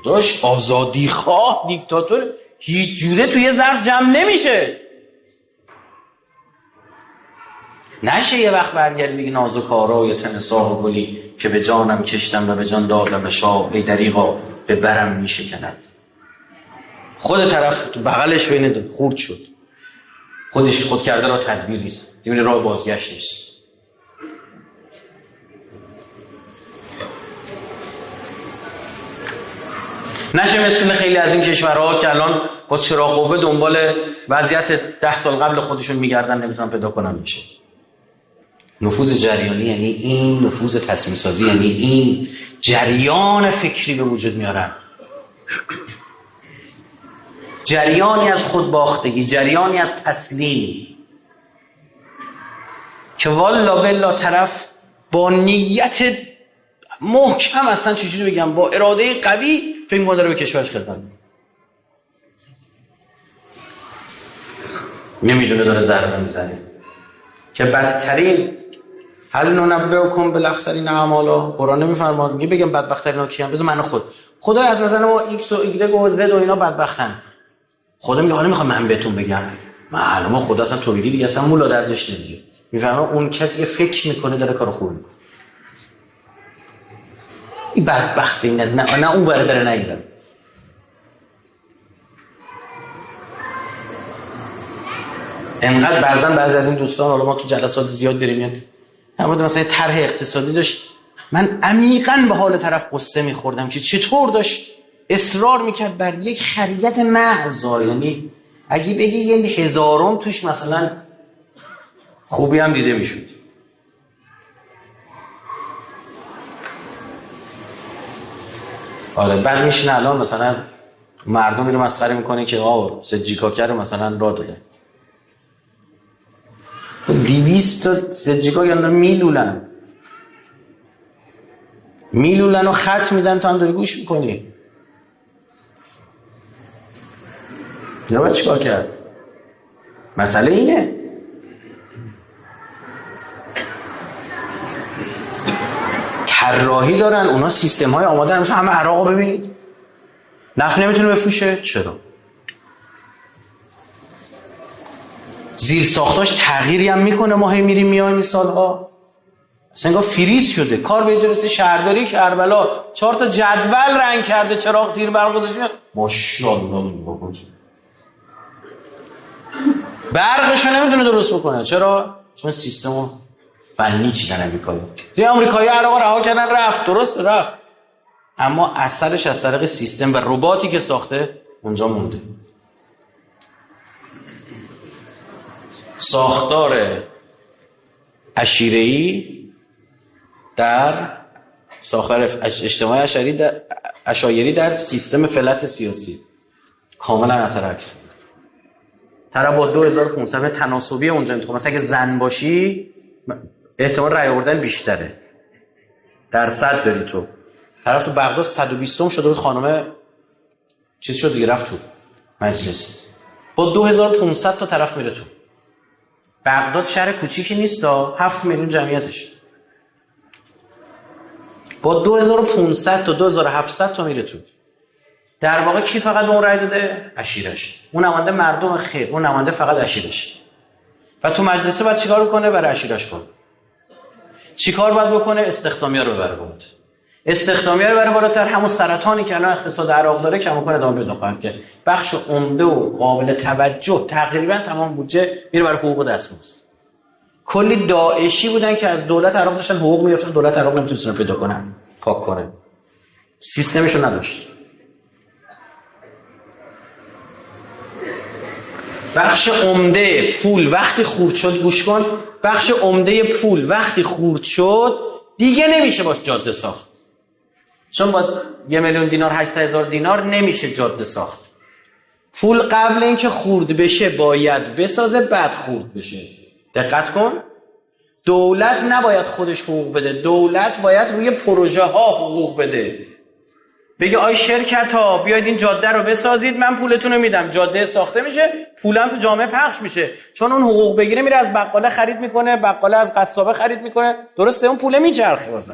داش آزادی خواه دیکتاتور هیچ جوره توی ظرف جمع نمیشه. نشه یه وقت برگردی بگی نازکارا یا تن ساق و گلی که به جانم کشتم و به جان دادم به شاه، ای دریغا به برم میشکند. خود طرف تو بغلش بین خورد شد، خودش خود کرده را تدبیر نیست، زمین راه بازگشت نیست. نشه مثل خیلی از این کشورها که الان با چراغ قوه دنبال وضعیت 10 سال قبل خودشون میگردن نمیتونن پیدا کنن. میشه نفوذ جریانی، یعنی این نفوذ تصمیم سازی، یعنی این جریان فکری به وجود میارن، جریانی از خودباختگی، جریانی از تسلیم که والا بلا طرف با نیت محکم، اصلا چجوری بگم، با اراده قوی فکر می‌کنه داره به کشورش خدمت می‌کنه، نمیدونه داره ضربه میزنه. که بدترین هل ننبئکم بالاخسرین اعمالا، قرآن نمیفرماد میگه بگم بدبخت‌ترینا کیان؟ بذار من خدا از نظر ما ایکس و ایگرگ و زد و اینا بدبختن. خدا میگه حالا میخوام من بهتون بگم معلومه خدا اصلا توحیدی دیگه اصلا مولا درجش نمیگه. میفرما اون کسی که فکر میکنه داره کارو خوب میکنه. این بدبختی نه اون ور داره نگیرم. انقدر بعضی از این دوستان، حالا ما تو جلسات زیاد داریم، یعنی در مورد مثلا طرح اقتصادی داشت، من عمیقاً به حال طرف قصه میخوردم که چطور داشت اصرار میکرد بر یک خریت محض، یعنی اگه بگی یه هزارم توش مثلا خوبی هم دیده میشد. آره بعد میشینه الان مثلا مردم میره مسخره میکنه که سجیکاکر مثلا راه داده 200 تا سجیکاکر میلولن و خط میدن تو هم داری گوش میکنی. یا باید چیکار کرد؟ مسئله اینه. طراحی دارن اونا، سیستم های آماده مثلا همه عراقو ببینید نفت نمیتونه بفروشه. چرا؟ زیر ساختاش تغییری هم میکنه، ما هی میریم میایم این سالها اصلا انگار فریز شده. کار به اجازه شهرداری کربلا 4 تا جدول رنگ کرده، چراغ تیر برق گذاشته، ماشاءالله بابا برقشو نمیتونه درست بکنه. چرا؟ چون سیستمو فنی چیدن امریکایی. دیگه آمریکایی عراق رها کردن رفت، درست رفت، اما اثرش از طریق سیستم و رباتی که ساخته اونجا مونده. ساختار عشیره‌ای در ساختار اجتماعی عشایری در سیستم فلت سیاسی کاملا اثر عکس میده. طرف با 2500 تناسبی اونجا انتخاب، مثلا اگه زن باشی احتمال رأی آوردن بیشتره، درصد داری تو. طرف تو بغداد 120م شده بود، خانم چیز شد دیگه، رفت تو مجلس با 2500 تا طرف میره تو. بغداد شهر کوچیکی نیست، 7 میلیون جمعیتش، با 2500 تا 2700 تا میره تو. در واقع کی فقط اون رأی داده؟ عشیرش. اون نماینده مردم خیر، اون نماینده فقط عشیرش. و تو مجلسه باید چیکار کنه؟ برای عشیرش کنه. چیکار باید بکنه؟ استخدامی‌ها رو ببره بالاتر. استخدامی‌ها رو ببره بالاتر، همون سرطانی که الان اقتصاد عراق داره کماکان ادامه پیدا خواهد کرد. بخش عمده و قابل توجه تقریبا تمام بودجه میره برای حقوق دستمزد. کلی داعشی بودن که از دولت عراق داشتن حقوق می‌گرفتن، دولت عراق نمی‌تونست پیدا کنه، پاک کنه. سیستمشو نداشت. بخش عمده پول وقتی خورد شد، گوش کن، بخش عمده پول وقتی خورد شد دیگه نمیشه باش جاده ساخت. چون با 1,000,000 دینار 800,000 دینار نمیشه جاده ساخت. پول قبل اینکه خورد بشه باید بسازه، بعد خورد بشه. دقت کن، دولت نباید خودش حقوق بده، دولت باید روی پروژه ها حقوق بده. بگه آی شرکت ها بیاید این جاده رو بسازید، من پولتون رو میدم، جاده ساخته میشه، پولم تو جامعه پخش میشه. چون اون حقوق بگیره میره از بقاله خرید میکنه، بقاله از قصابه خرید میکنه، درسته؟ اون پوله میچرخه واسه.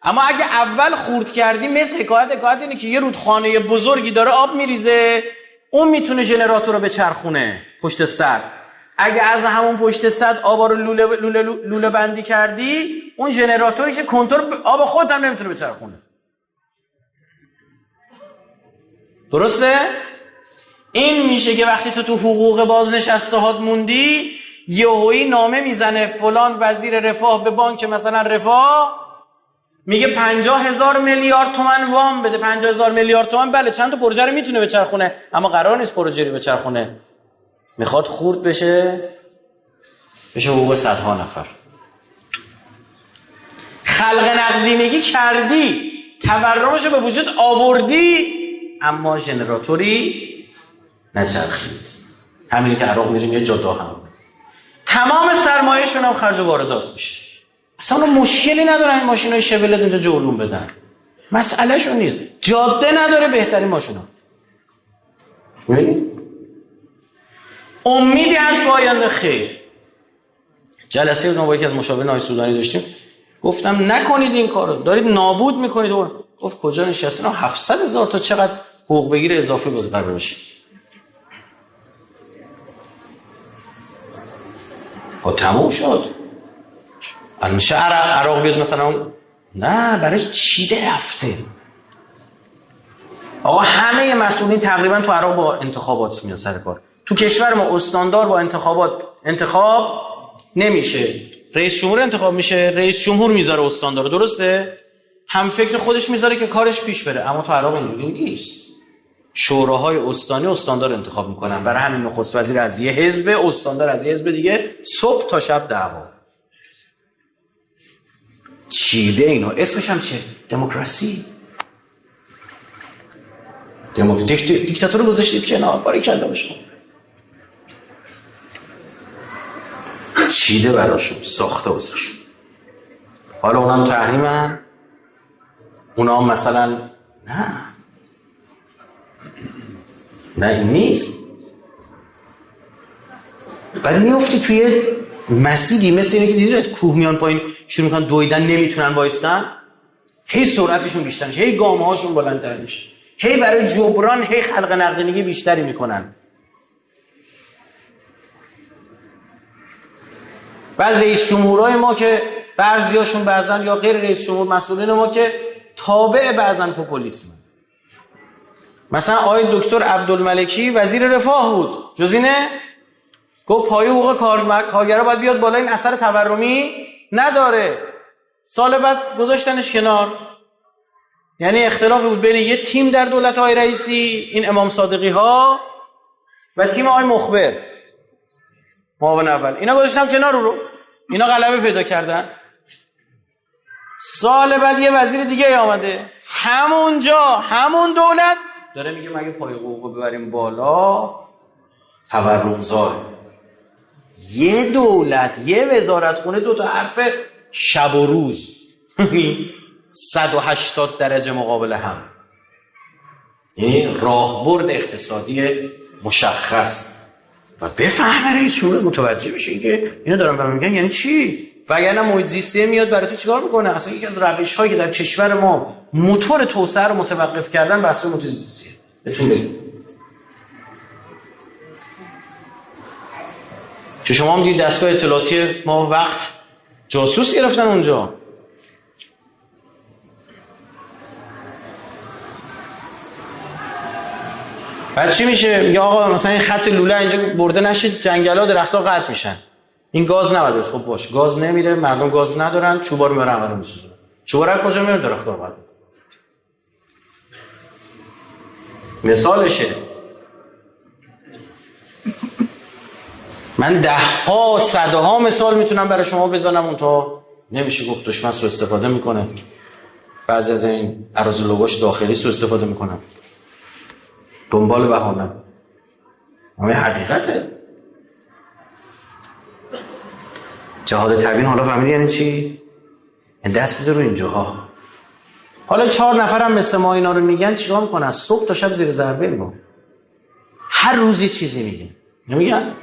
اما اگه اول خورد کردی، مثل حکایت اینه که یه رودخانه بزرگی داره آب میریزه، اون میتونه ژنراتور رو بچرخونه پشت سر. اگه از همون پشت سد آبا رو لوله بندی کردی، اون ژنراتوری که کنترل آب خودت هم نمیتونه بچرخونه. درسته؟ این میشه که وقتی تو حقوق بازنشسته هات موندی، یهویی نامه میزنه فلان وزیر رفاه به بانک مثلا رفاه، میگه 50,000 میلیارد تومان وام بده. 50,000 میلیارد تومان، بله چند تا پروژه رو میتونه بچرخونه، اما قرار نیست پروژه رو بچرخونه، میخواد خورد بشه حقوق صدها نفر. خلق نقدینگی کردی، تورمشو به وجود آوردی، اما ژنراتوری نچرخید. همینی که عراق میریم یه جاده هم تمام سرمایه‌شون هم خرج واردات میشه. اصلا اون مشکلی ندارن این ماشینای شولت اونجا جولون بدن، مسئله شون نیست. جاده نداره بهترین ماشینا. ببینید امیدی هست با آینده خیر. جلسه ما یکی از مشاورین آقای سودانی داشتیم، گفتم نکنید این کارو، دارید نابود میکنید. گفت کجا نشستین؟ 700,000 تا چقدر حقوق بگیر اضافی باز قرار بشه. با تموم شد. الان شهر عراق بیاد مثلا، نه برای چیده رفته. آقا همه مسئولین تقریبا تو عراق با انتخابات میان سر کار. تو کشور ما استاندار با انتخاب نمیشه. رئیس جمهور انتخاب میشه، رئیس جمهور میذاره استاندار، درسته؟ هم فکر خودش میذاره که کارش پیش بره. اما تو عراق اینجوری نیست. شوراهای استانی استاندار انتخاب میکنن. برای همین نخست وزیر از یه حزب، استاندار از یه حزب دیگه، صبح تا شب دعوا. چیده اینو، اسمش هم چه؟ دموکراسی. دیکتاتور گذاشتید کنار، باریکلا به شما. چیده براشون، ساخته واسشون. حالا اونم تحریمن، اونام مثلا نه این نیست. بعد میفتی توی مسیری مثل اینه که دیدید کوه میان پایین شروع میکنن دویدن، نمیتونن وایستن، هی سرعتشون بیشتر میشه، هی گامه هاشون بلندتر میشه، هی برای جبران هی خلق نقدینگی بیشتری میکنن. بعد رئیس جمهورای ما که بعضیاشون بعضن یا غیر رئیس جمهور مسئولین ما که تابع بعضن پوپولیسم. مثلا آقای دکتر عبدالملکی وزیر رفاه بود، جز اینه گفت پایه حقوق کارگرها باید بیاد بالا، این اثر تورمی نداره. سال بعد گذاشتنش کنار. یعنی اختلافی بود بین یه تیم در دولت آقای رئیسی، این امام صادقی ها، و تیم آقای مخبر معاون اول. اینا گذاشتن کنار رو، اینا غلبه پیدا کردن. سال بعد یه وزیر دیگه آمده، همونجا همون دولت داره میگه مگه پایه حقوق ببریم بالا تورمزار. یه دولت، یه وزارتخونه، 2 تا حرف شب و روز 180 درجه مقابل هم. یعنی راهبرد اقتصادی مشخص. و بفهمه رئیس جمهور متوجه بشه که اینا دارن بهم میگن یعنی چی. وگرنه محیط زیستی میاد برای تو چیکار میکنه؟ اصلا یکی از روش‌هایی که در کشور ما موتور توسعه رو متوقف کردن بحث محیط زیستیه. بهتون بگم که شما هم دید دستگاه اطلاعاتی ما وقت جاسوس گرفتن اونجا. بعد چی میشه؟ میگه آقا مثلا این خط لوله اینجا برده نشه، جنگلا درخت‌ها قطع میشن، این گاز نمیاد. خب باشه، گاز نمیره، مردم گاز ندارن، چوبا رو میارن همه میسوزونن. چوبا رو کجا میارن؟ درخت‌ها رو قطع میکنن. مثالشه. من 10 صدها مثال میتونم برای شما بزنم، اون تا نمیشه گفت دشمن سوء استفاده میکنه. بعضی از این اراذل لغاش داخلی سوء استفاده میکنن، دنبال بهانه. اما حقیقته. جهاد تبیین حالا فهمیدی یعنی چی؟ این دست بذار رو اینجاها. حالا 4 نفرم مثل ما اینا رو میگن، چیکار میکنن؟ صبح تا شب زیر ضربه ما. هر روز چیزی میگن. نمیگن؟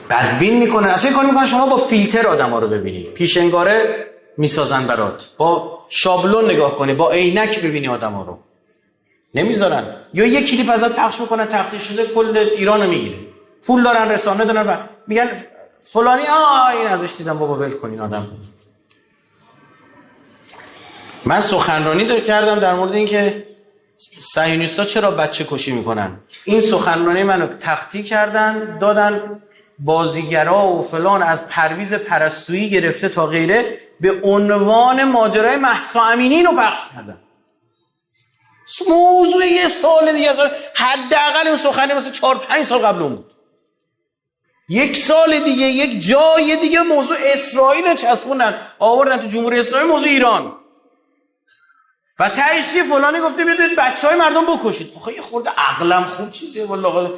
بدبین میکنن. اصلا کاری میکنن شما با فیلتر آدم‌ها رو ببینی، پیشنگاره میسازن برات، با شابلون نگاه کنی، با عینک ببینی آدم‌ها رو. نمیذارن. یا یه کلیپ ازت پخش میکنن تخطی شده، کل ایرانو میگیره. پول دارن، رسانه دارن، میگن فلانی این ازش دیدم، بابا ول کن این آدم. من سخنرانی کردم در مورد اینکه صهیونیست‌ها چرا بچه کشی میکنن. این سخنرانی منو تخطی کردن، دادن بازیگرا و فلان، از پرویز پرستویی گرفته تا غیره، به عنوان ماجرای مهسا امینی رو پخش کردن. موضوع یه سال دیگه، حداقل اون سخنرانی مثلا 4-5 سال قبل اون بود. 1 سال دیگه یک جای دیگه موضوع اسرائیل رو چسبوندن، آوردن تو جمهوری اسلامی موضوع ایران. و تهش چی؟ فلانی گفته بیاید بچهای مردم بکشید. آخه یه خورده عقلم خوب چیزیه والله.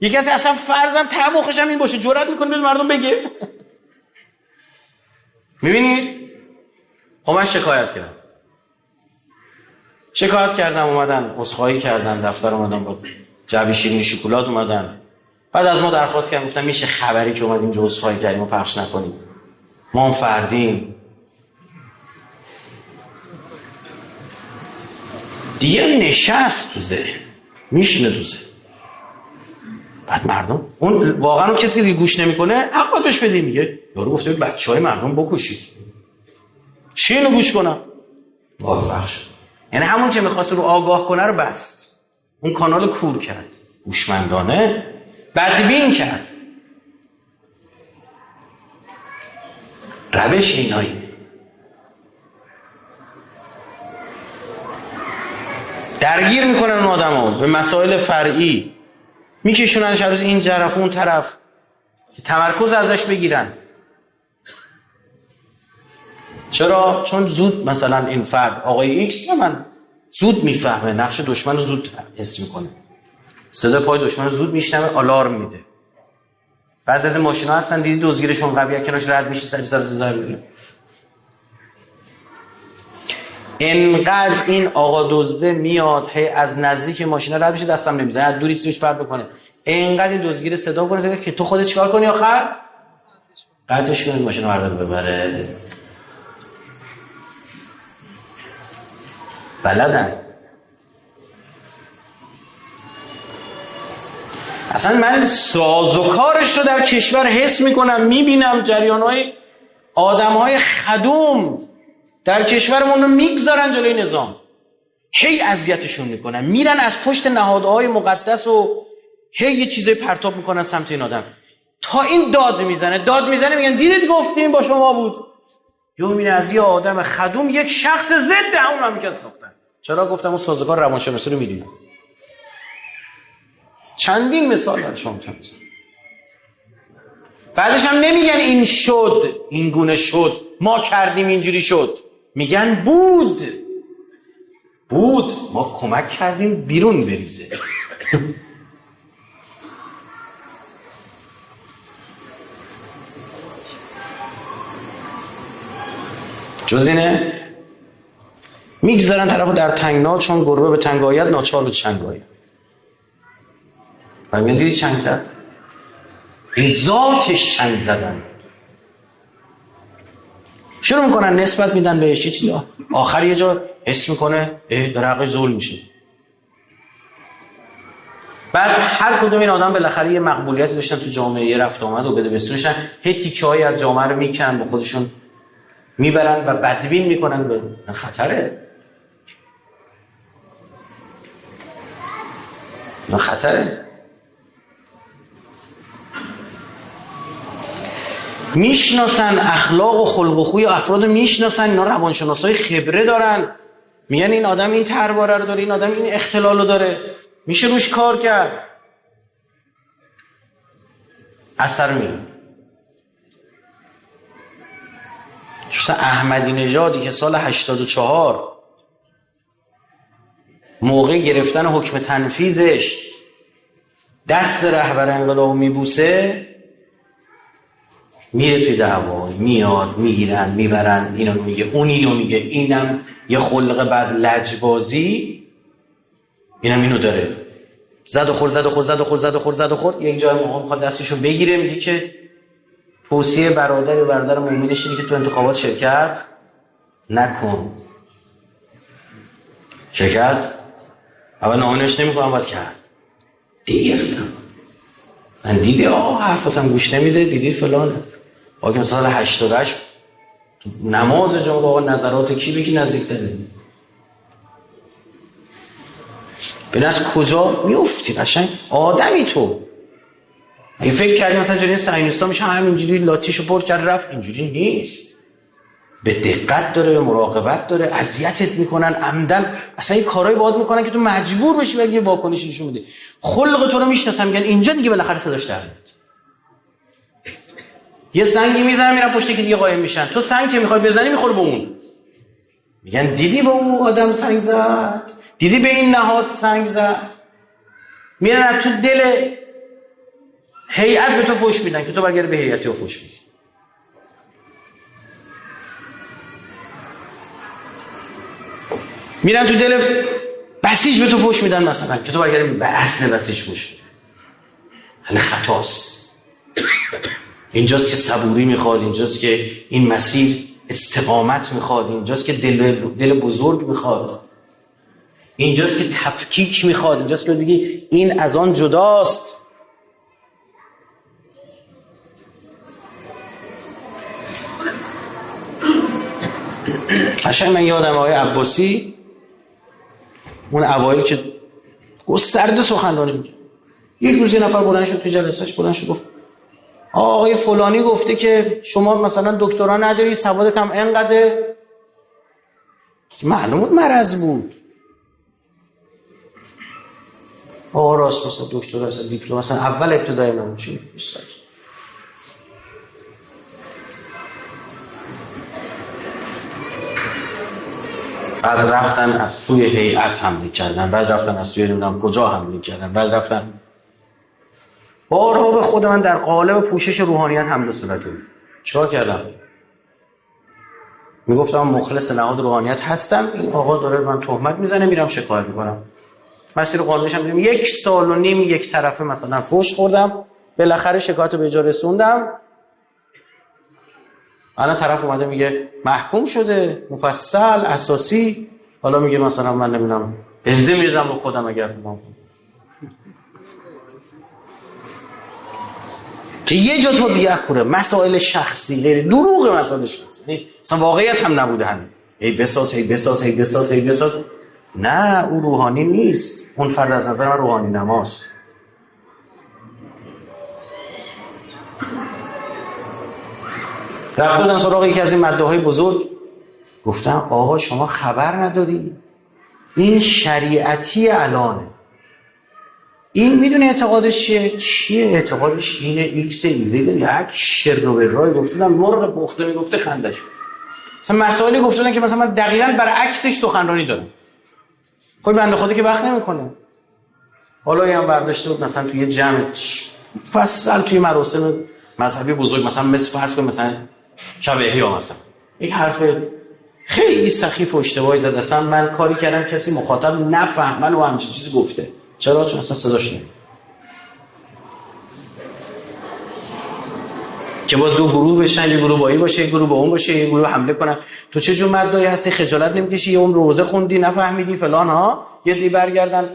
یکی اصلا فرضاً طموحش هم این باشه، جرئت میکنه بیاد مردم بگه. میبینید؟ خب من شکایت کردم، اومدن عذرخواهی کردن، دفتر اومدن با جعبه شیرینی شکلات اومدن. بعد از ما درخواست کردن، گفتم میشه خبری که اومدیم اینجا عذرخواهی کردیم و پخش نکنیم، ما هم فردیم دیگه. نشست تو ذهن، میشینه تو ذهن. بعد مردم، اون واقعا اون کسی که گوش نمیکنه حق باید بهش بدیم. میگه یارو گفته بچهای مردم بکشید، چی اینو گوش کنم؟ موفق شد. یعنی همون که میخواست رو آگاه کنه رو بست، اون کانال کور کرد، هوشمندانه بدبین کرد. روش اینایی درگیر میکنن اون آدمو به مسائل فرعی، میکشوننش از این طرف اون طرف که تمرکز ازش بگیرن. چرا؟ چون زود مثلا این فرد آقای ایکس من زود میفهمه، نقش دشمن رو زود حس میکنه، صدا پای دشمن رو زود میشنوه، آلارم میده. بعضی از این ماشینا هستن دیدی دزگیرشون قویه، کنارش رد میشه سری سر زدن میره. انقدر این آقا دزده میاد هی از نزدیک ماشینا رد میشه، دستم نمیزنه، از دوری چیزش پرت بکنه، انقدر این دزگیر صدا کنه که تو خودت چیکار کنی آخر؟ قطعش کنی ماشین رو بردار ببره. بلدن. اصلا من سازوکارش رو در کشور حس میکنم، میبینم جریانهای آدمهای خدوم در کشورمون رو میگذارن جلوی نظام، هی اذیتشون میکنن، میرن از پشت نهادهای مقدس و هی یه چیزای پرتاب میکنن سمت این آدم تا این داد میزنه میگن دیدید گفتیم با شما بود. یه میره از یه آدم خدوم یک شخص ضد همون هم میگه ساختن. چرا گفتم اون سازوکار روانشناسی رو میدونیم. چندین مثال داره شما میتونید. بعدش هم نمیگن این شد، این گونه شد، ما کردیم اینجوری شد، میگن بود ما کمک کردیم بیرون بریزه. جز اینه میگذارن طرفو در تنگنا، چون گربه به تنگ آید ناچار به چنگ آید. و میگن دیدی چنگ زد، این ذاتش چنگ زدن بود. شروع میکنن نسبت میدن بهش یه چیزا، آخر یه جا حس میکنه در حقش ظلم میشه. بعد هر کدوم این آدم بالاخره یه مقبولیتی داشتن تو جامعه، یه رفت آمد و بده بستونشن، هی تیکه‌ای از جامعه رو میکنن با خودشون میبرن و بدبین میکنن. به خطره، خطره. میشناسن اخلاق و خلق و خوی افراد، میشناسن، اینا روانشناسای خبره دارن، میگن این آدم این ترواره رو داره، این آدم این اختلال رو داره، میشه روش کار کرد، اثر میره. مثلا احمدی نژادی که سال 84 موقع گرفتن حکم تنفیذش دست رهبر انقلاب میبوسه، میره توی دعوا، میاد میگیرن میبرن، اینو میگه اون اینو میگه، اینم یه خلق بد لجبازی، اینم اینو داره، زد و خورد. یک جای موقع میخواد دستشو بگیره، میگه که توصیه برادر مومنش اینه که تو انتخابات شرکت نکن. شرکت اول نامه‌نویس نمی‌کنم، باید کرد. دیگرفتم من دیدی حرفاتم گوش نمیده، دیدی فلانه. آقا که سال 88 نماز جمعه آقا نظرات کی به کی نزدیک‌تره؟ ببین از کجا میافتی قشنگ آدمی تو. اگه فکر کردی مثلا جلوی صهیونیست‌ها میشه همینجوری لاتیشو پر کرد رفت، اینجوری نیست. به دقت داره، به مراقبت داره، اذیتت میکنن عمدن، اصلا این کارهای باهات میکنن که تو مجبور بشی بگی یه واکنشی نشون بده. خلق تو رو میشناسن، میگن اینجا دیگه بالاخره صداش در میاد. یه سنگی میزنن میرن پشت که دیگه قایم میشن، تو سنگ که میخوای بزنی میخوره به اون، میگن دیدی به اون آدم سنگ زد، دیدی به این نهاد سنگ زد. میرن تو دل هیئت به تو فوش میدن که تو برگردی به هیئتی و فوش میدی. میرن تو دل بسیج به تو فوش میدن مثلا که تو برگردی به اصل بسیج فوش میدی. یعنی خطاست. اینجاست که صبوری میخواد، اینجاست که این مسیر استقامت میخواد، اینجاست که دل بزرگ میخواد، اینجاست که تفکیک میخواد، اینجاست که بگی این از آن جداست. قشنگ من یادم آقای عباسی اون اوایل که گسترده سخنرانی میگه، یک روز یه نفر بلند شد تو جلسهش، بلند شد گفت آقای فلانی گفته که شما مثلا دکترا نداری، سوادت هم انقدر. معلوم بود مرض بود. آقا راست مثلا دکترا مثلا دیپلم مثلا اول ابتدای من چی بعد رفتن از توی هیئت حمله کردن، بعد رفتن از توی نمیدونم کجا حمله کردن، بعد رفتن بارها به خود من در قالب پوشش روحانیت حمله صورت گرفت. چیکار کردم؟ میگفتم مخلص نهاد روحانیت هستم، این آقا داره من تهمت میزنه، میرم شکایت میکنم. مسیر قانونیش هم دیدم 1 سال و نیم یک طرفه مثلا فحش خوردم، بالاخره شکایت به اجرا رسوندم. الان طرف اومده میگه محکوم شده مفصل اساسی، حالا میگه مثلا من نمیدونم بنزین میریزم رو خودم اگر فلان که یه جا تو بیاکوره مسائل شخصی غیر دروغ مسائل شخصی اصلا واقعیت هم نبوده همین ای بساز ای بساز ای بساز ای بساز. نه او روحانی نیست، اون فرد از نظر من روحانی نماست. رفتن سراغ یکی از این مدعاهای بزرگ، گفتم آقا شما خبر نداری این شریعتی الانه، این میدونه اعتقادش چیه؟ اعتقادش اینه ایکس ایده یک شر و برای گفتم مرغ پخته میگفته خندش. مثلا مسائلی گفتن که مثلا من دقیقاً برعکسش سخنرانی دارم. خب بنده خدا که وقت نمیکنه. حالا هم برداشته بود مثلا توی جمع فصل توی مراسم مذهبی بزرگ مثلا مثل فرض کن مثلا شب احیا مثلا یک حرف خیلی سخیف و اشتباهی زد، اصلا من کاری کردم کسی مخاطب نفهمن و همچین چیزی گفته. چرا؟ چون اصلا صداش نمیاد. که باز دو گروه بشن، یه گروه با این باشه، یه گروه با اون باشه، یه گروه حمله کنن. تو چه جور مدعی هستی؟ خجالت نمیکشی؟ یه عمر روزه خوندی نفهمیدی فلان ها، یه دی برگردن.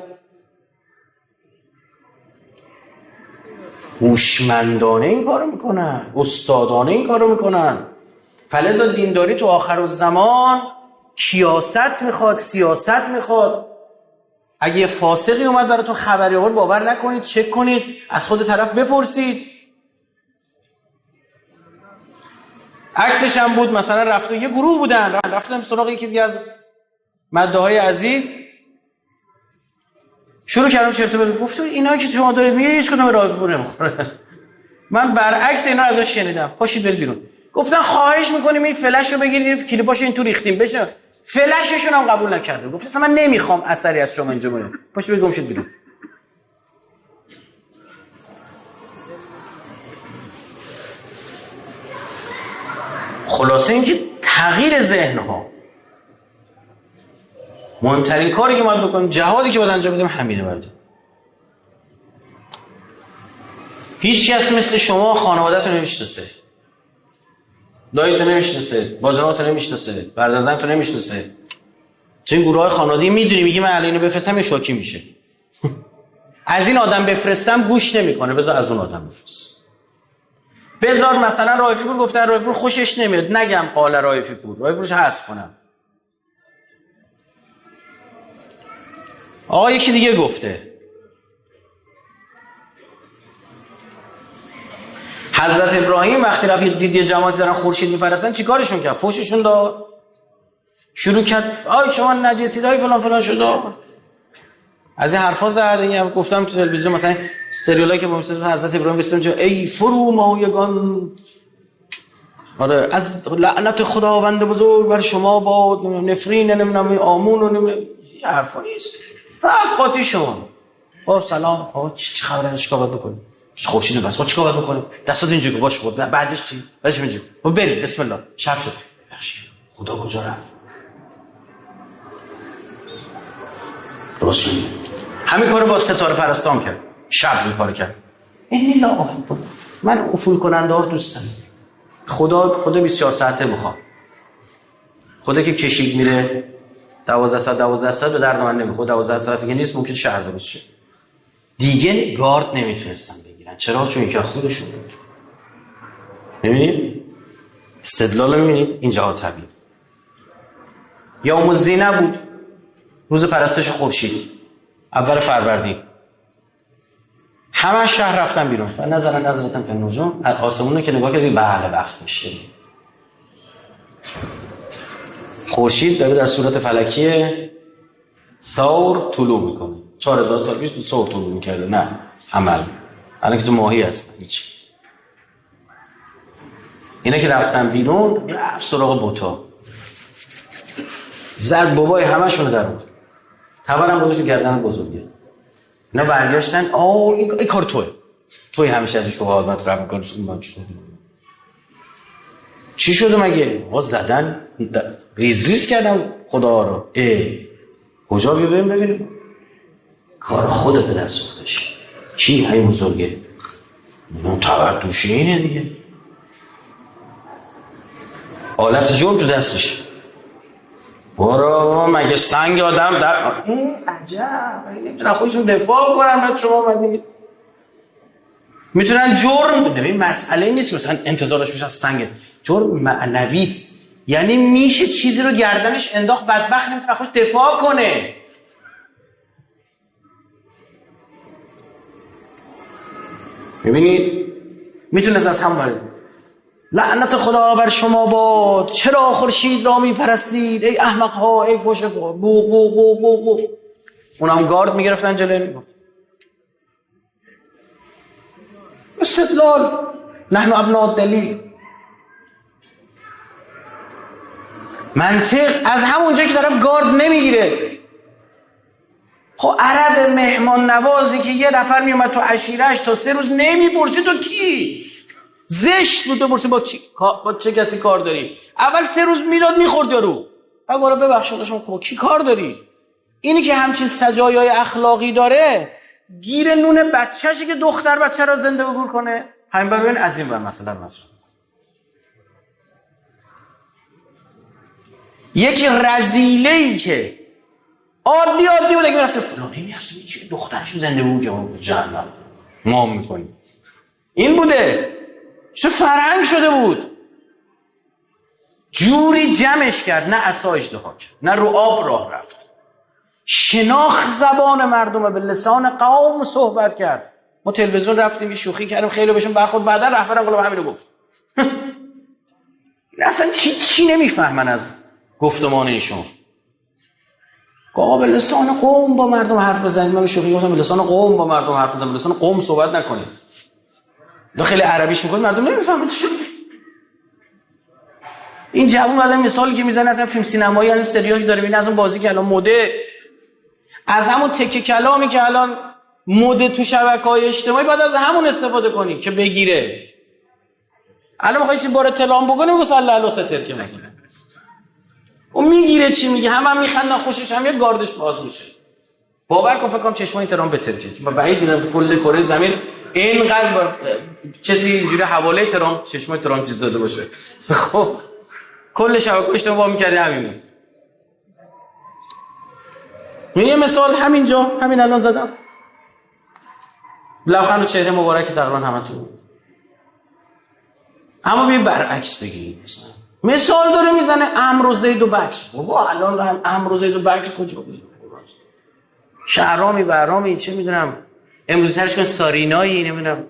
هوشمندانه این کارو میکنن، استادانه این کارو میکنن. فلذا دینداری تو آخرالزمان کیاست میخواد، سیاست میخواد. اگه یه فاسقی اومد براتون خبری آورد باور نکنید، چک کنید، از خود طرف بپرسید. عکسش هم بود مثلا رفته یه گروه بودن رفتم سراغ یکی دیگه از مدعاهای عزیز، شروع کردم چرت و پرت گفتم اینا که شما دارید میگه هیچ کدوم راه پور نمیخوره. من برعکس اینا ازش شنیدم. پاشید برید بیرون. گفتن خواهش میکنیم این فلش رو بگیرید کلیپاشو این تو ریختیم بشه. فلششون هم قبول نکرده. گفت اصلا من نمیخوام اثری از شما اینجا بمونه. پاشید برید گمشید بیرون. خلاصه اینکه تغییر ذهن‌ها مهمترین کاری که باید بکنیم، جهادی که باید انجام بدیم همینه. برده هیچ کس مثل شما خانواده‌تون نمیشناسه، داییتون نمیشناسه، باجناتون نمیشناسه، برادرزنتون نمیشناسه. چون این گروه‌های خانوادگی میدونی میگی من الان بفرستم یه شوکی میشه. از این آدم بفرستم گوش نمیکنه، بذار از اون آدم بفرست. بذار مثلا رایفی پور گفتن رایفی پور خوشش نمیاد، نگم قال رایفی پور، رایفی پورش حذف کنم. آقا یکی دیگه گفته حضرت ابراهیم وقتی رفت دید یه جماعتی دارن خورشید میپرستن چیکارشون کرد؟ فحششون داد. شروع کرد آی شما نجسید، آی فلان فلان شد. از این حرفا زد. این گفتم تو تلویزیون مثلا سریالایی که با حضرت ابراهیم بستم ای فرو مایگان، آره از لعنت خداوند بزرگ بر شما باد، نفرین نمیدونم آمون و نمیدونم حرفا نیست. رفت قاطی شما با سلام آقا چه خبره؟ چیکار باید بکنیم؟ خورشید بس چیکار باید بکنیم؟ دستات اینجوری باش خود بعدش چی؟ بعدش اینجوری بریم بسم الله. شب شد. بخشید خدا کجا رفت؟ رسول همین کارو با ستاره پرستان کرد. شب این کارو کرد. این لا من افول کننده ها دوست دارم. خدا 24 ساعته میخواد. خدا که کشیک میره 12 ساعت به درد من نمیخوره. 12 ساعتی که نیست ممکن شهر درست شه. دیگه گارد نمیتونستن بگیرن. چرا؟ چون اینکه خودشون بود. ببینید استدلال میبینید اینجا طبیعی. یوم الزینه بود، روز پرستش خورشید، اول فروردین. همه شهر رفتن بیرون. و نظرتن فی النجوم، آسمون که نگاه کردید بله وقت میشه. خورشید داره در صورت فلکی ثور طلوع میکنه. 4000 سال پیش تو ثور طلوع میکرده. نه عمل الان که تو ماهی هست هیچ. اینا که رفتن بیرون رفت سراغ بوتا. زد بابای همشونو در آورد. تبرم گذاشت گردن بزرگه. اینا برگشتن این کار توی همیشه از شبهات مطرح می‌کنی. من چی شده مگه؟ زدن ریز کردم خدا رو. کجا ببینیم کار خود پدر سوختش. کی همین بزرگه؟ اون تبر توشه اینه دیگه. آلت جرم تو دستش. برو مگه سنگ آدم در این عجب نمیتونن خودشون دفاع کنن. بعد شما اومدید میتونن جرم بدن. این مسئله نیست که مثلا انتظارش میشه از سنگ. جرم معنوی است. یعنی میشه چیزی رو گردنش انداخت، بدبخت نمیتونه خودش دفاع کنه. میبینید میتونست از هم وارد. لعنت خدا بر شما باد، چرا خورشید را میپرستید ای احمق ها، ای فوش بو بو بو بو بو. اونم گارد میگرفتن جلوی. استدلال نحن ابناء الدلیل. منطق از همونجا که طرف گارد نمیگیره. خب عرب مهمان نوازی که یه نفر میومد تو عشیرهش تا 3 روز نمیپرسی تو کی؟ زشت بود بپرسی با چه کسی کار داری. اول 3 روز میداد میخورد یارو. بعد گفت ببخشید شما با کی کار داری؟ اینی که همچین سجایای اخلاقی داره، گیر نون بچه‌شه که دختر بچه رو زنده و گور کنه. همین ببین از این ور مثلا یکی رذیله‌ای که عادی بود اگه میرفته فلانی میاست چه دخترشو زنده بود که جهنم ما میکنیم. این بوده. چه فرهنگ شده بود. جوری جمعش کرد، نه عصا اژدها کرد، نه رو آب راه رفت. شناخت زبان مردم، به لسان قوم صحبت کرد. ما تلویزیون رفتیم یه شوخی کردیم، خیلی بهشون برخورد، بعدا رهبرم گفت همین رو گفت. اصلا چی نمیفهمن از گفتمان ایشون. به لسان قوم با مردم حرف بزنید. من شوخی گفتم به لسان قوم با مردم حرف بزنید، به لسان قوم صحبت نکنید. لو خیلی عربیش میکنید مردم نمیفهمن چی. این جوون الان مثالی که میزنه از فیلم سینمایی، از سریالی داره میبینه، از اون بازی که الان مده، از همون تکه کلامی که الان مده تو شبکه‌های اجتماعی، بعد از همون استفاده کنی که بگیره. الان میخوای چی بار تلام بکنی بگو صلی الله ستر که مثلا اون میگیره چی میگه، هم میخندن خوشش هم یه گاردش باز میشه. باور کن فکر کنم چشمای ترامپ بترکه. من بعید میدونم کل کره زمین اینقدر کسی اینجوری حواله ترامپ چشمای ترامپ چیز داده باشه. خب کل شبکه اجتماعی میکردی همین بود. یه مثال همینجا همین الان زدم. لبخند و چهره مبارک تقریبا همتون بود. اما ببین برعکس بگید. مثال داره میزنه عمرو و زید و بکر. بابا الان عمرو و زید و بکر کجا بود؟ شهرامی برامی چه میدونم امروز ترش کن سارینایی نمیدونم.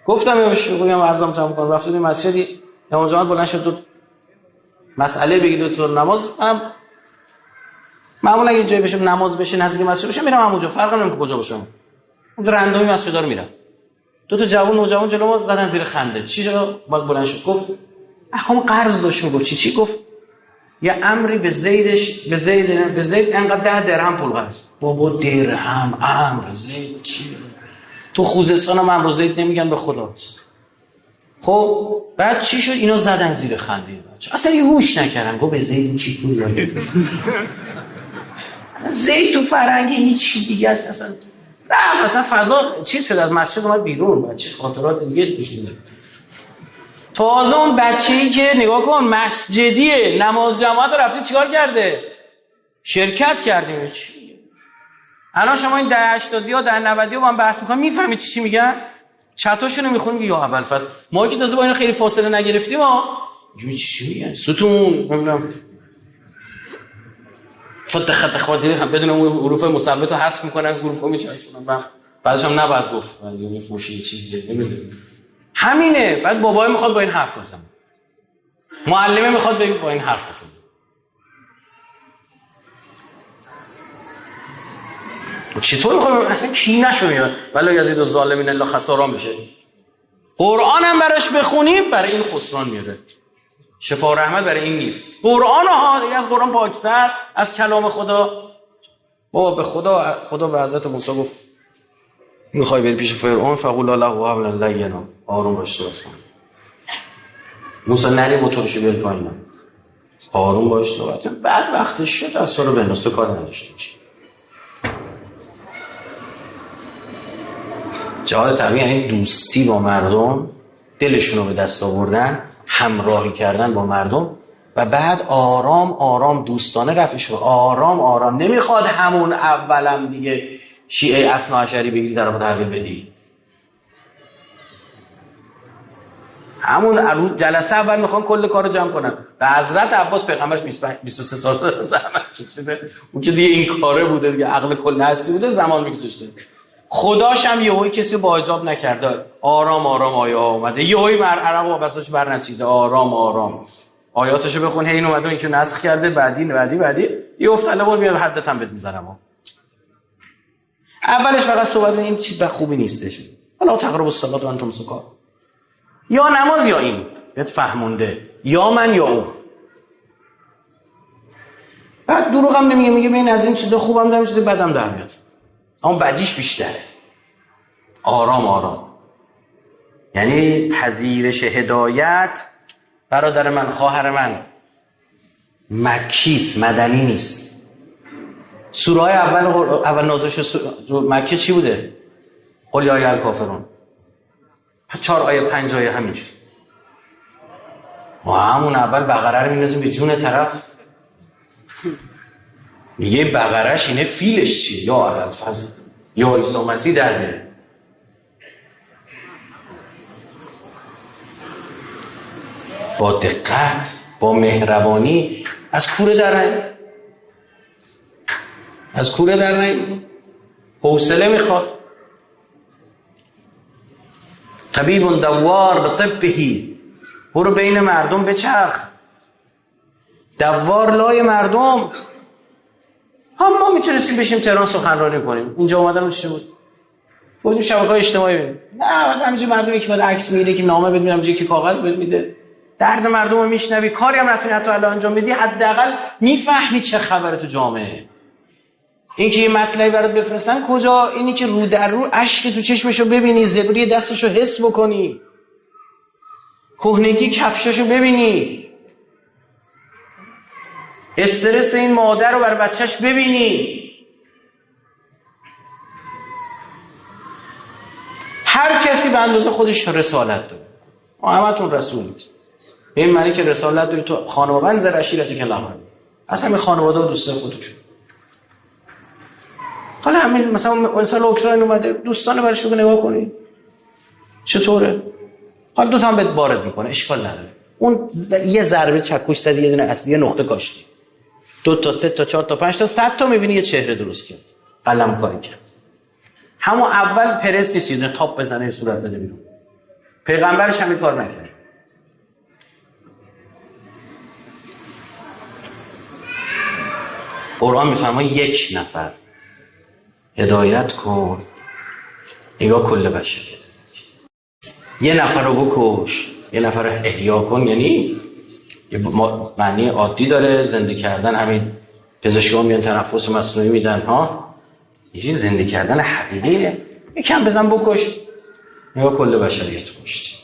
گفتم بگم عرضم تمام کنم. رفتیم مسجدی امام جماعت بلند شد تو مسئله بگید تو نماز. منم معمولا اگه جایی بشه نماز بشه نزدیک مسجد بشه میرم همونجا، فرق نمیکنه کجا باشم. اون رندومی مسجدا رو میرم. دو تا جوون نوجوان جلو ما زدن زیر خنده. چی شد؟ بعد بلند شد گفت احکام قرض داشت. میگفت چی گفت؟ یه امری به زید انقدر 10 درهم پول قرض. بابا درهم امر زید چی؟ تو خوزستان هم امر زید نمیگن به خدا. خب بعد چی شد؟ اینا زدن زیر خنده. اصلا یه هوش نکردن. گفت به زید کی پول داد؟ زید تو فرنگی هیچ دیگه است اصلا. رفت اصلا فضا چیز شد، از مسجد اومد بیرون. بچه خاطرات دیگه پیش میاد. تازه اون بچه‌ای که نگاه کن مسجدیه، نماز جماعت رو رفته چیکار کرده؟ شرکت کردیم. چی؟ الان شما این 80 ها 90 ها با هم بحث می‌کنن، میفهمید چی میگن؟ چتاشونو میخونیم یا اول فصل. ما که تازه با اینا خیلی فاصله نگرفتیم چی میگن؟ ستون نمیدونم خط خاطری هم بدون اون حروف مثبت رو حذف میکنن، حروفا میچسبونن. بعدش هم نباید گفت یعنی فوشی چیزی نمیدونم. همینه. بعد بابای میخواد با این حرف بزنه، معلمه میخواد بگه با این حرف بزنه. چطور میخواد اصلا کی نشو ولی یزید و ظالمین الله خساران بشه. قرآن هم براش بخونیم برای این خسران میاره. شفا و رحمت برای این نیست. قرآن ها دیگه از قرآن پاکتر، از کلام خدا. بابا به خدا به حضرت موسی گفت میخوای بری پیش فرعون فقول له قولا لینا، آروم باش صحبت کن. موسی نری موتورشو بیار پایین، آروم باش صحبت کن. بعد وقتش شد از سر بنداز، تو کار نداشته چی. جهاد تقویه یعنی دوستی با مردم، دلشون رو به دست آوردن، همراهی کردن با مردم و بعد آرام آرام دوستانه رفعش رو آرام آرام. نمیخواد همون اولم دیگه شیعه اثناعشری بگیری طرف تحویل بدی. همون عروض جلسه اول میخوان کل کارو جمع کنن. و حضرت عباس پیغمبرش 23 سال زحمت کشیده، اون که دیگه این کاره بوده دیگه، عقل کل هستی بوده، زمان میگذاشته. خداش هم یهویی کسی رو با حجاب نکرده، آرام آرام آیه اومده، یهویی عرق وابستش بر نچیده، آرام آرام آیاتشو بخون. هی این اومده این که نسخ کرده، بعدی یه افتاله بود میاد حدت هم بهت میذارم. اولش فقط صحبت این چیز خوبی نیستش، حالا تقرب الصلاه و انتم سکار، یا نماز یا این بهت فهمونده، یا من یا اون. بعد دروغ هم نمیگه، میگه ببین از این چیزا خوبم دارم چیز بدم در میاد، اما بدیش بیشتره. آرام آرام یعنی پذیرش هدایت. برادر من، خواهر من، مکیس، مدنی نیست. سوره های اول نازل مکه چی بوده؟ قل یا ایها الکافرون، 4 آیه 5 آیه همینجوری. ما همون اول بقره رو می‌نازیم به جون طرف، میگه بقرهش اینه، فیلش چیه؟ یا ابوالفضل یا عیسی مسیح در میره. با دقت، با مهربانی، از کوره در نهی، حوصله میخواد. طبیب دوار به طبهی، برو بین مردم بچرخ، دوار لای مردم. ما میتونستیم بشیم تهران سخنرانی کنیم، اینجا اومدن چی بود؟ گفتیم شبکه‌های اجتماعی ببین، نه همینجوری مردم یکی بالا عکس میگیره که نامه بهت میدم، یکی کاغذ بهت میده، درد مردم رو میشنوی، کاری هم نتونی حتی الان انجام بدی، حداقل میفهمی چه خبره تو جامعه. این که یه مطلبی برات بفرستن کجا، اینی که رو در رو اشک تو چشمشو ببینی، زبری دستشو حس بکنی، کهنگی کفششو ببینی، استرس این مادر رو بر بچهش ببینی. هر کسی به اندازه خودش رسالت داره. ما همتون رسولید. این معنی که رسالت داری تو خانواده زر عشیرتی که لحظه اصلا این خانواده و دوسته خودشون. حالا همین مثلا انسان اوکراین اومده، دوستانه برش رو نگاه کنی چطوره؟ حالا دو تا هم بهت وارد میکنه، اشکال نداره. اون یه ضربه چکش زدی، یه دونه اصلی، یه نقطه کاشتی، 2 تا 3 تا 4 تا 5 تا 100 تا میبینی یه چهره درست کرد، قلم کاری کرد. همون اول پرس نیست، یه تاپ بزنه صورت بده بیرون. پیغمبرش هم این کار نکرد. قرآن میفرماید 1 نفر هدایت کن، نگاه کل بشریت. 1 نفر رو بکش، 1 نفر رو احیا کن. یعنی معنی عادی داره زنده کردن، همین پزشکان میان تنفس مصنوعی میدن ها، یه زنده کردن حقیقیه. یکم بزن بکش، نگاه کل بشریت کشتی.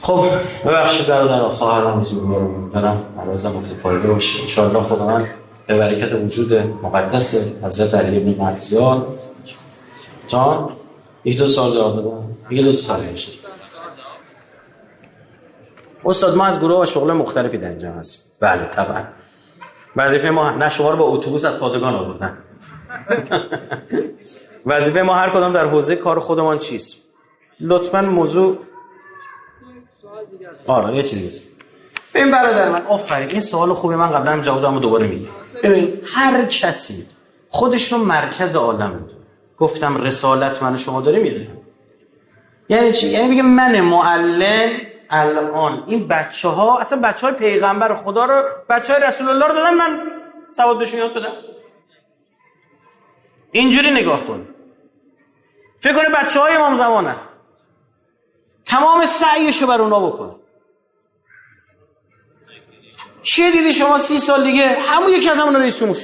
خب ببخشید برادر خواهرام، میذارم دارم عوضم متفاوته باشه. ان شاء الله خدا من به برکت وجود مقدس حضرت علی بن مرزیان جان 1-2 سال جواب بدم. دیگه 2 سال میشه. استاد ما از گروه و شغل مختلفی در اینجا هستیم. بله طبعا. وظیفه ما نه شما رو با اتوبوس از پادگان آوردن. وظیفه ما هر کدام در حوزه کار خودمان چیست؟ لطفاً موضوع یه چیزی است. ببین برادر من، آفرین، این سوال خوبه، من قبلا هم جواب دادم و دوباره میگم. ببین هر کسی خودش رو مرکز عالم میدونه. گفتم رسالت من و شما داره میره. یعنی چی؟ یعنی میگه من معلم الان این بچه‌ها، اصلا بچه‌های پیغمبر خدا رو، بچه‌های رسول الله رو دادم من سواد بهشون یاد بدم. اینجوری نگاه کن. فکر کنه بچه‌های امام زمانه. تمام سعیشو بر اونا بکنه. چیه دیدی شما 30 سال دیگه همون یکی از همون رئیس جمهور؟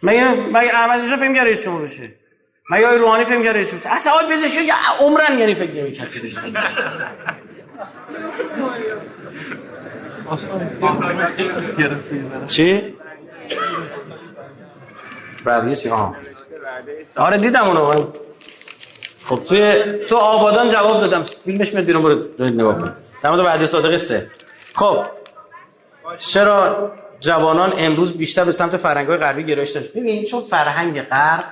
مگه احمدی نژاد فکر کرد رئیس جمهور بشه؟ مگه آقای روحانی فکر کرد رئیس جمهور بشه؟ اصلا آقای پزشکی یا عمرن یعنی فکر نمی‌کرد رئیس جمهور بشه. چی؟ رئیس ها. آره دیدم اونو. خب تو آبادان جواب دادم، فیلمش میاد بیرون، برو نگاه کن. در مورد وعده صادق 3. خب چرا جوانان امروز بیشتر به سمت فرهنگ‌های غربی گرایش دارن؟ ببین چون فرهنگ غرب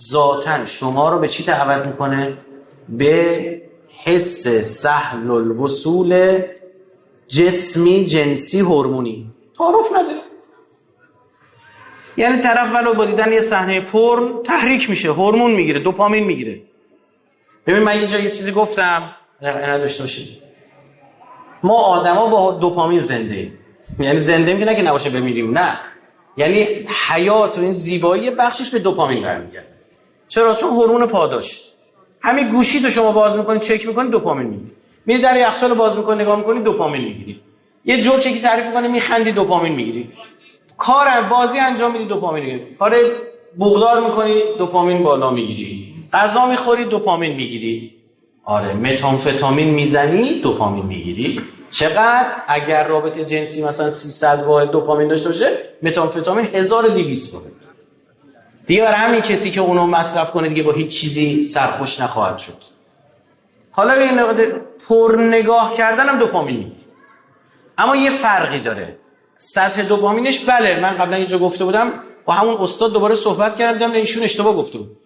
ذاتاً شما رو به چی دعوت میکنه؟ به حس سهل الوصول جسمی جنسی هورمونی. تعارف نداره. یعنی طرف ولو با دیدن یه صحنه پرن تحریک میشه، هورمون میگیره، دوپامین میگیره. ببین من اینجا یه چیزی گفتم نداشته باشید. ما آدما با دوپامین زنده ایم. یعنی زنده میگه نه که نباشه بمیریم، نه. یعنی حیات و این زیبایی بخشش به دوپامین برمیگرده. چرا؟ چون هورمون پاداش. همین گوشی تو شما باز میکنی چک میکنی دوپامین میگیری. میری در یخچال باز میکنی نگاه میکنی دوپامین میگیری. یه جوکی که تعریف کنی میخندی دوپامین میگیری. کار بازی انجام میدی دوپامین میگیری. کار بوغدار میکنی دوپامین بالا میگیری. غذا میخوری دوپامین میگیری. آره متامفتامین میزنی دوپامین میگیری. چقدر؟ اگر رابطه جنسی مثلا 300 واحد دوپامین داشته باشه، متامفتامین 1200 واحد. دیگه برای همین کسی که اونو مصرف کنه دیگه با هیچ چیزی سرخوش نخواهد شد. حالا به این پر نگاه کردن هم دوپامین میگیری. اما یه فرقی داره. سطح دوپامینش بله من قبلا اینجا گفته بودم با همون استاد دوباره صحبت کردم دیدم ایشون اشتباه گفته بود.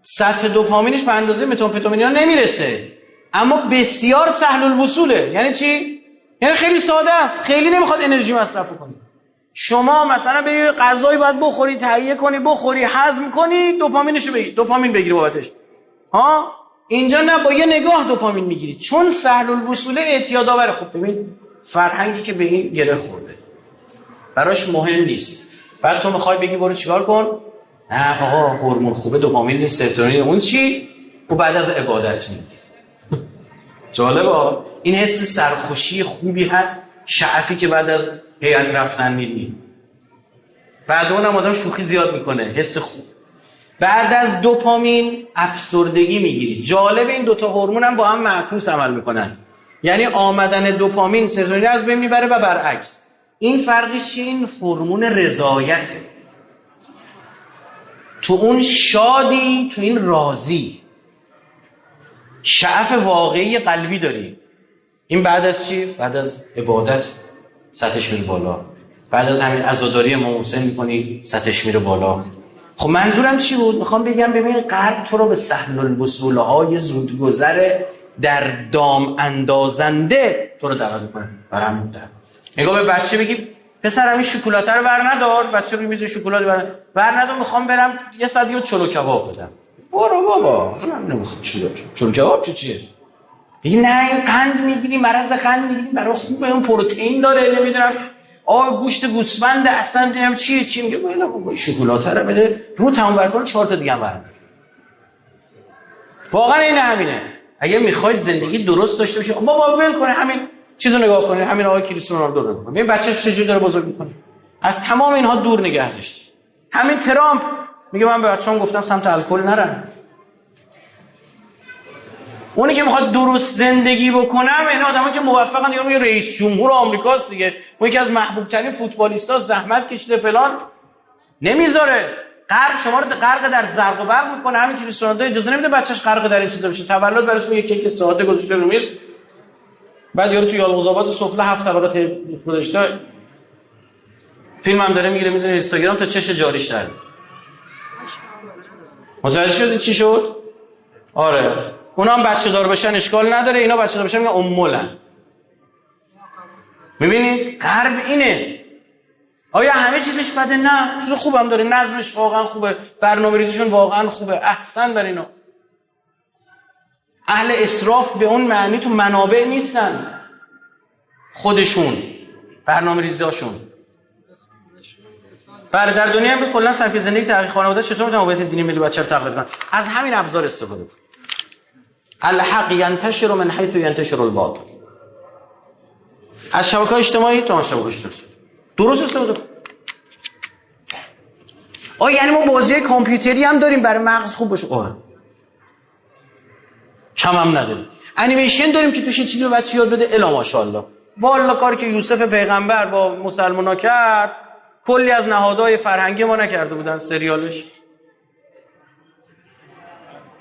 سطح دوپامینش به اندازه متامفتامین ها نمیرسه، اما بسیار سهل الوصوله. یعنی چی؟ یعنی خیلی ساده است، خیلی نمیخواد انرژی مصرف کنی. شما مثلا بری غذایی باید بخوری، تهیه کنی، بخوری، هضم کنی، دوپامینشو بگیری، دوپامین بگیری بابتش. ها اینجا نه، با یه نگاه دوپامین میگیری چون سهل الوصوله اعتیاد آوره. خب ببین فرهنگی که به این گره خورده براش مهم نیست، بعد تو میخوای بگی برو چیکار کن؟ نه آقا هورمون خوبه، دوپامین نیست، سرتونین، اون چی؟ و بعد از عبادت میگی. جالبه این حس سرخوشی خوبی هست، شعفی که بعد از هیئت رفتن میدی. بعد اونم آدم شوخی زیاد میکنه، حس خوب. بعد از دوپامین افسردگی میگیری. جالب این دوتا هورمون هم با هم معکوس عمل میکنن. یعنی آمدن دوپامین سرتونین از بین میبره و برعکس. این فرقش چیه؟ این هورمون رضایته. تو اون شادی، تو این راضی، شعف واقعی قلبی داری. این بعد از چی؟ بعد از عبادت سطحش میره بالا. بعد از همین عزاداری امام حسین میکنی سطحش میره بالا. خب منظورم چی بود؟ میخوام بگم ببین غرب تو رو به سهل الوصول های زودگذر در دام اندازنده تو رو دعوت میکنه. برام بوده. نگاه به بچه بگی پسر همین شکلاته رو برندار، بچه روی میز شکلات برندار، میخوام برم یه ساعت دیگه چلو کباب بدم. برو بابا، من نمیخوام چلو کباب چیه؟ میگی نه این قند میگیری، مرض قند میگیری، برای خوبه، اون پروتئین داره، نمیدونم گوشت گوسفند اصلا نمیدونم چی میگه. والا بابا شکلاته رو بده رو تمام بر کن، 4 تا دیگه هم برندار. واقعا این همینه. اگه میخواید زندگی درست داشته باشی بابا ول کنه همین چیزو نگاه کنه، همین آقای کریستیانو رونالدو رو نگاه کنه، ببین بچه‌ش چجوری داره بزرگ میکنه. از تمام اینها دور نگه داشته. همین ترامپ میگه من به بچه‌ام گفتم سمت الکل نرن. اونی که میخواد درست زندگی بکنم، این آدمایی که موفقن، یا میگه رئیس جمهور آمریکاست دیگه، اون یکی از محبوب ترین فوتبالیستا، زحمت کشیده فلان، نمیذاره. غرب شما رو غرق در زرق و برق میکنه. همین کریستیانو رونالدو اجازه نمیده بچه‌ش غرق در این چیزا بشه. تولد براش یه کیک ساده گذاشته رو میز، بعد یارو تو یالقوزآباد سفله 7 طبقه گذاشته، فیلم هم داره میگیره میذاره اینستاگرام تا چش جاریش در. متوجه شدی چی شد؟ آره اونا هم بچه دار باشن اشکال نداره، اینا بچه دار باشن میگن امولن. میبینید غرب اینه. آیا همه چیزش بده؟ نه، چیز خوبم داره، نظمش واقعا خوبه، برنامه‌ریزیشون واقعا خوبه، احسن بر اینا. اهل اسراف به اون معنی تو منابع نیستن، خودشون برنامه‌ریزیاشون. بله در دنیا امروز کلا سبک زندگی تغییر خانواده چطور میتونه هویت دینی ملی بچه رو تقلید کنه؟ از همین ابزار استفاده کنه. الحق ینتشر من حیث ینتشر الباطل. از شبکه‌های اجتماعی تا شبکه‌های اجتماعی درست استفاده کن. یعنی ما بازی کامپیوتری هم داریم برای مغز خوب باشه. کم هم نداریم. انیمیشن داریم که توش چیزی به بچه یاد بده. الا ماشاءالله. والا کاری که یوسف پیغمبر با مسلمانا کرد کلی از نهادهای فرهنگی ما نکرده بودن سریالش.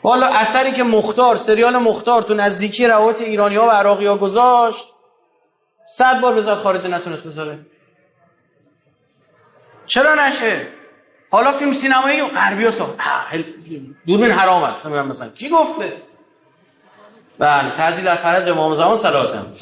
والا اثری که مختار، سریال مختار تو نزدیکی روابط ایرانی‌ها و عراقی‌ها گذاشت 100 بار بذات خارج نتونست بذاره. چرا نشه؟ حالا فیلم سینمایی غربی‌ها دوربین حرام است. مثلا کی گفته؟ بله، تعجیل در فرج امام زمان صلاتم.